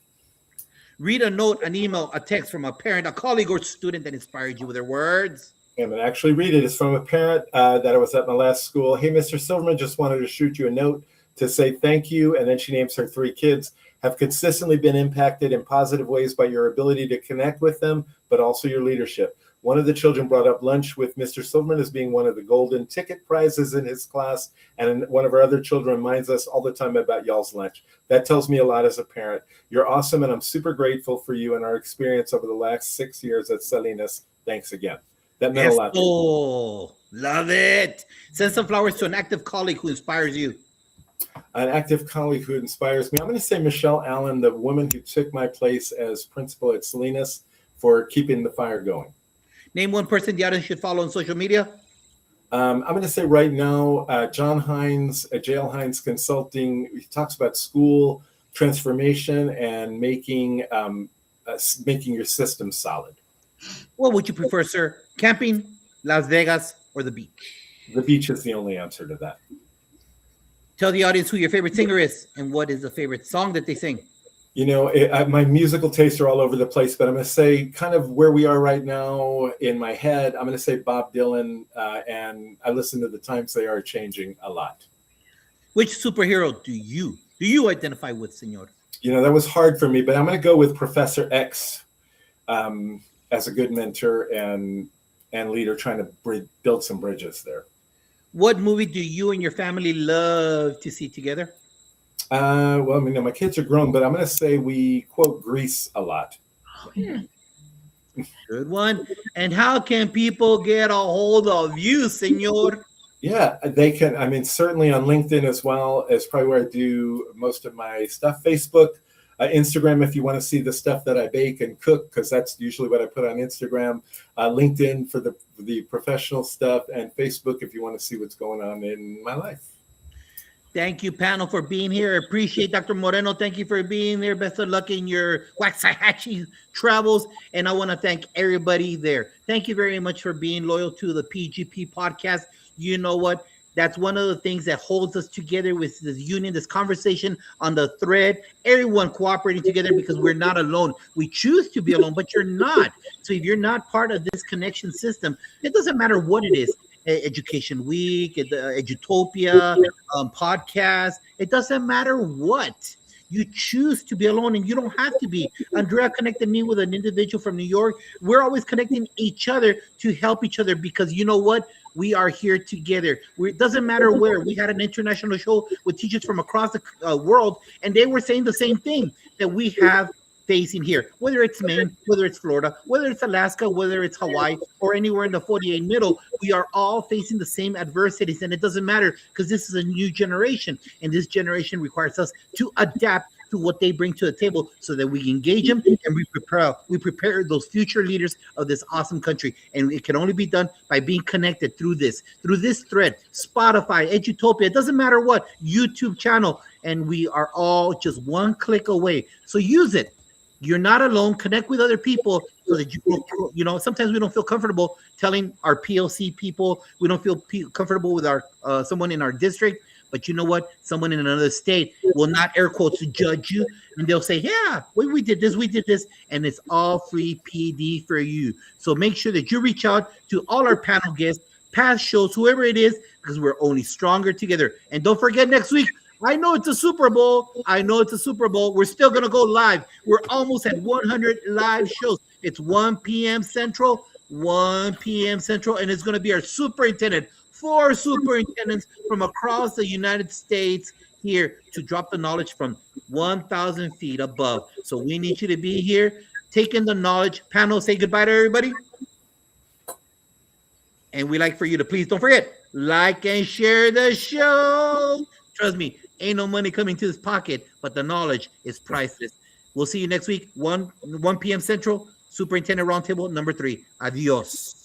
Read a note, an email, a text from a parent, a colleague, or student that inspired you with their words. I'm going to actually read it. It's from a parent that I was at my last school. Hey, Mr. Silverman, just wanted to shoot you a note to say thank you. And then she names her 3 kids. Have consistently been impacted in positive ways by your ability to connect with them, but also your leadership. One of the children brought up lunch with Mr. Silverman as being one of the golden ticket prizes in his class. And one of our other children reminds us all the time about y'all's lunch. That tells me a lot as a parent. You're awesome, and I'm super grateful for you and our experience over the last 6 years at Salinas. Thanks again. That meant a lot. Oh, love it. Send some flowers to an active colleague who inspires you. An active colleague who inspires me. I'm going to say Michelle Allen, the woman who took my place as principal at Salinas, for keeping the fire going. Name one person the audience should follow on social media. I'm going to say right now, John Hines at Jail Hines Consulting. He talks about school transformation and making your system solid. What would you prefer, sir? Camping, Las Vegas, or the beach? The beach is the only answer to that. Tell the audience who your favorite singer is and what is the favorite song that they sing. You know, my musical tastes are all over the place, but I'm going to say kind of where we are right now in my head. I'm going to say Bob Dylan, and I listen to the times they are changing a lot. Which superhero do you identify with, senor? You know, that was hard for me, but I'm going to go with Professor X as a good mentor and leader, trying to build some bridges there. What movie do you and your family love to see together? Well, I mean, my kids are grown, but I'm going to say we quote Grease a lot. Good one. And how can people get a hold of you, senor? Yeah, they can. I mean, certainly on LinkedIn as well is probably where I do most of my stuff. Facebook, Instagram, if you want to see the stuff that I bake and cook, because that's usually what I put on Instagram. LinkedIn for the professional stuff, and Facebook if you want to see what's going on in my life. Thank you, panel, for being here. I appreciate Dr. Moreno. Thank you for being there. Best of luck in your Waxahachie travels. And I want to thank everybody there. Thank you very much for being loyal to the PGP podcast. You know what? That's one of the things that holds us together with this union, this conversation on the thread. Everyone cooperating together because we're not alone. We choose to be alone, but you're not. So if you're not part of this connection system, it doesn't matter what it is. Education Week, Edutopia, podcast. It doesn't matter what. You choose to be alone, and you don't have to be. Andrea connected me with an individual from New York. We're always connecting each other to help each other because you know what? We are here together. It doesn't matter where. We had an international show with teachers from across the world, and they were saying the same thing that we have facing here, whether it's Maine, whether it's Florida, whether it's Alaska, whether it's Hawaii, or anywhere in the 48 middle, we are all facing the same adversities, and it doesn't matter because this is a new generation, and this generation requires us to adapt to what they bring to the table so that we engage them and we prepare those future leaders of this awesome country. And it can only be done by being connected through this thread, Spotify, Edutopia, it doesn't matter what, YouTube channel, and we are all just one click away. So use it. You're not alone. Connect with other people so that you know, sometimes we don't feel comfortable telling our PLC people. We don't feel comfortable with our someone in our district. But you know what? Someone in another state will not air quotes judge you. And they'll say, yeah, we did this. And it's all free PD for you. So make sure that you reach out to all our panel guests, past shows, whoever it is, because we're only stronger together. And don't forget next week, I know it's a Super Bowl. We're still going to go live. We're almost at 100 live shows. It's 1 p.m. Central, and it's going to be our superintendent, 4 superintendents from across the United States here to drop the knowledge from 1,000 feet above. So we need you to be here, taking the knowledge. Panel, say goodbye to everybody. And we like for you to please don't forget, like and share the show. Trust me, ain't no money coming to this pocket, but the knowledge is priceless. We'll see you next week, 1 p.m. Central, Superintendent Roundtable number 3. Adios.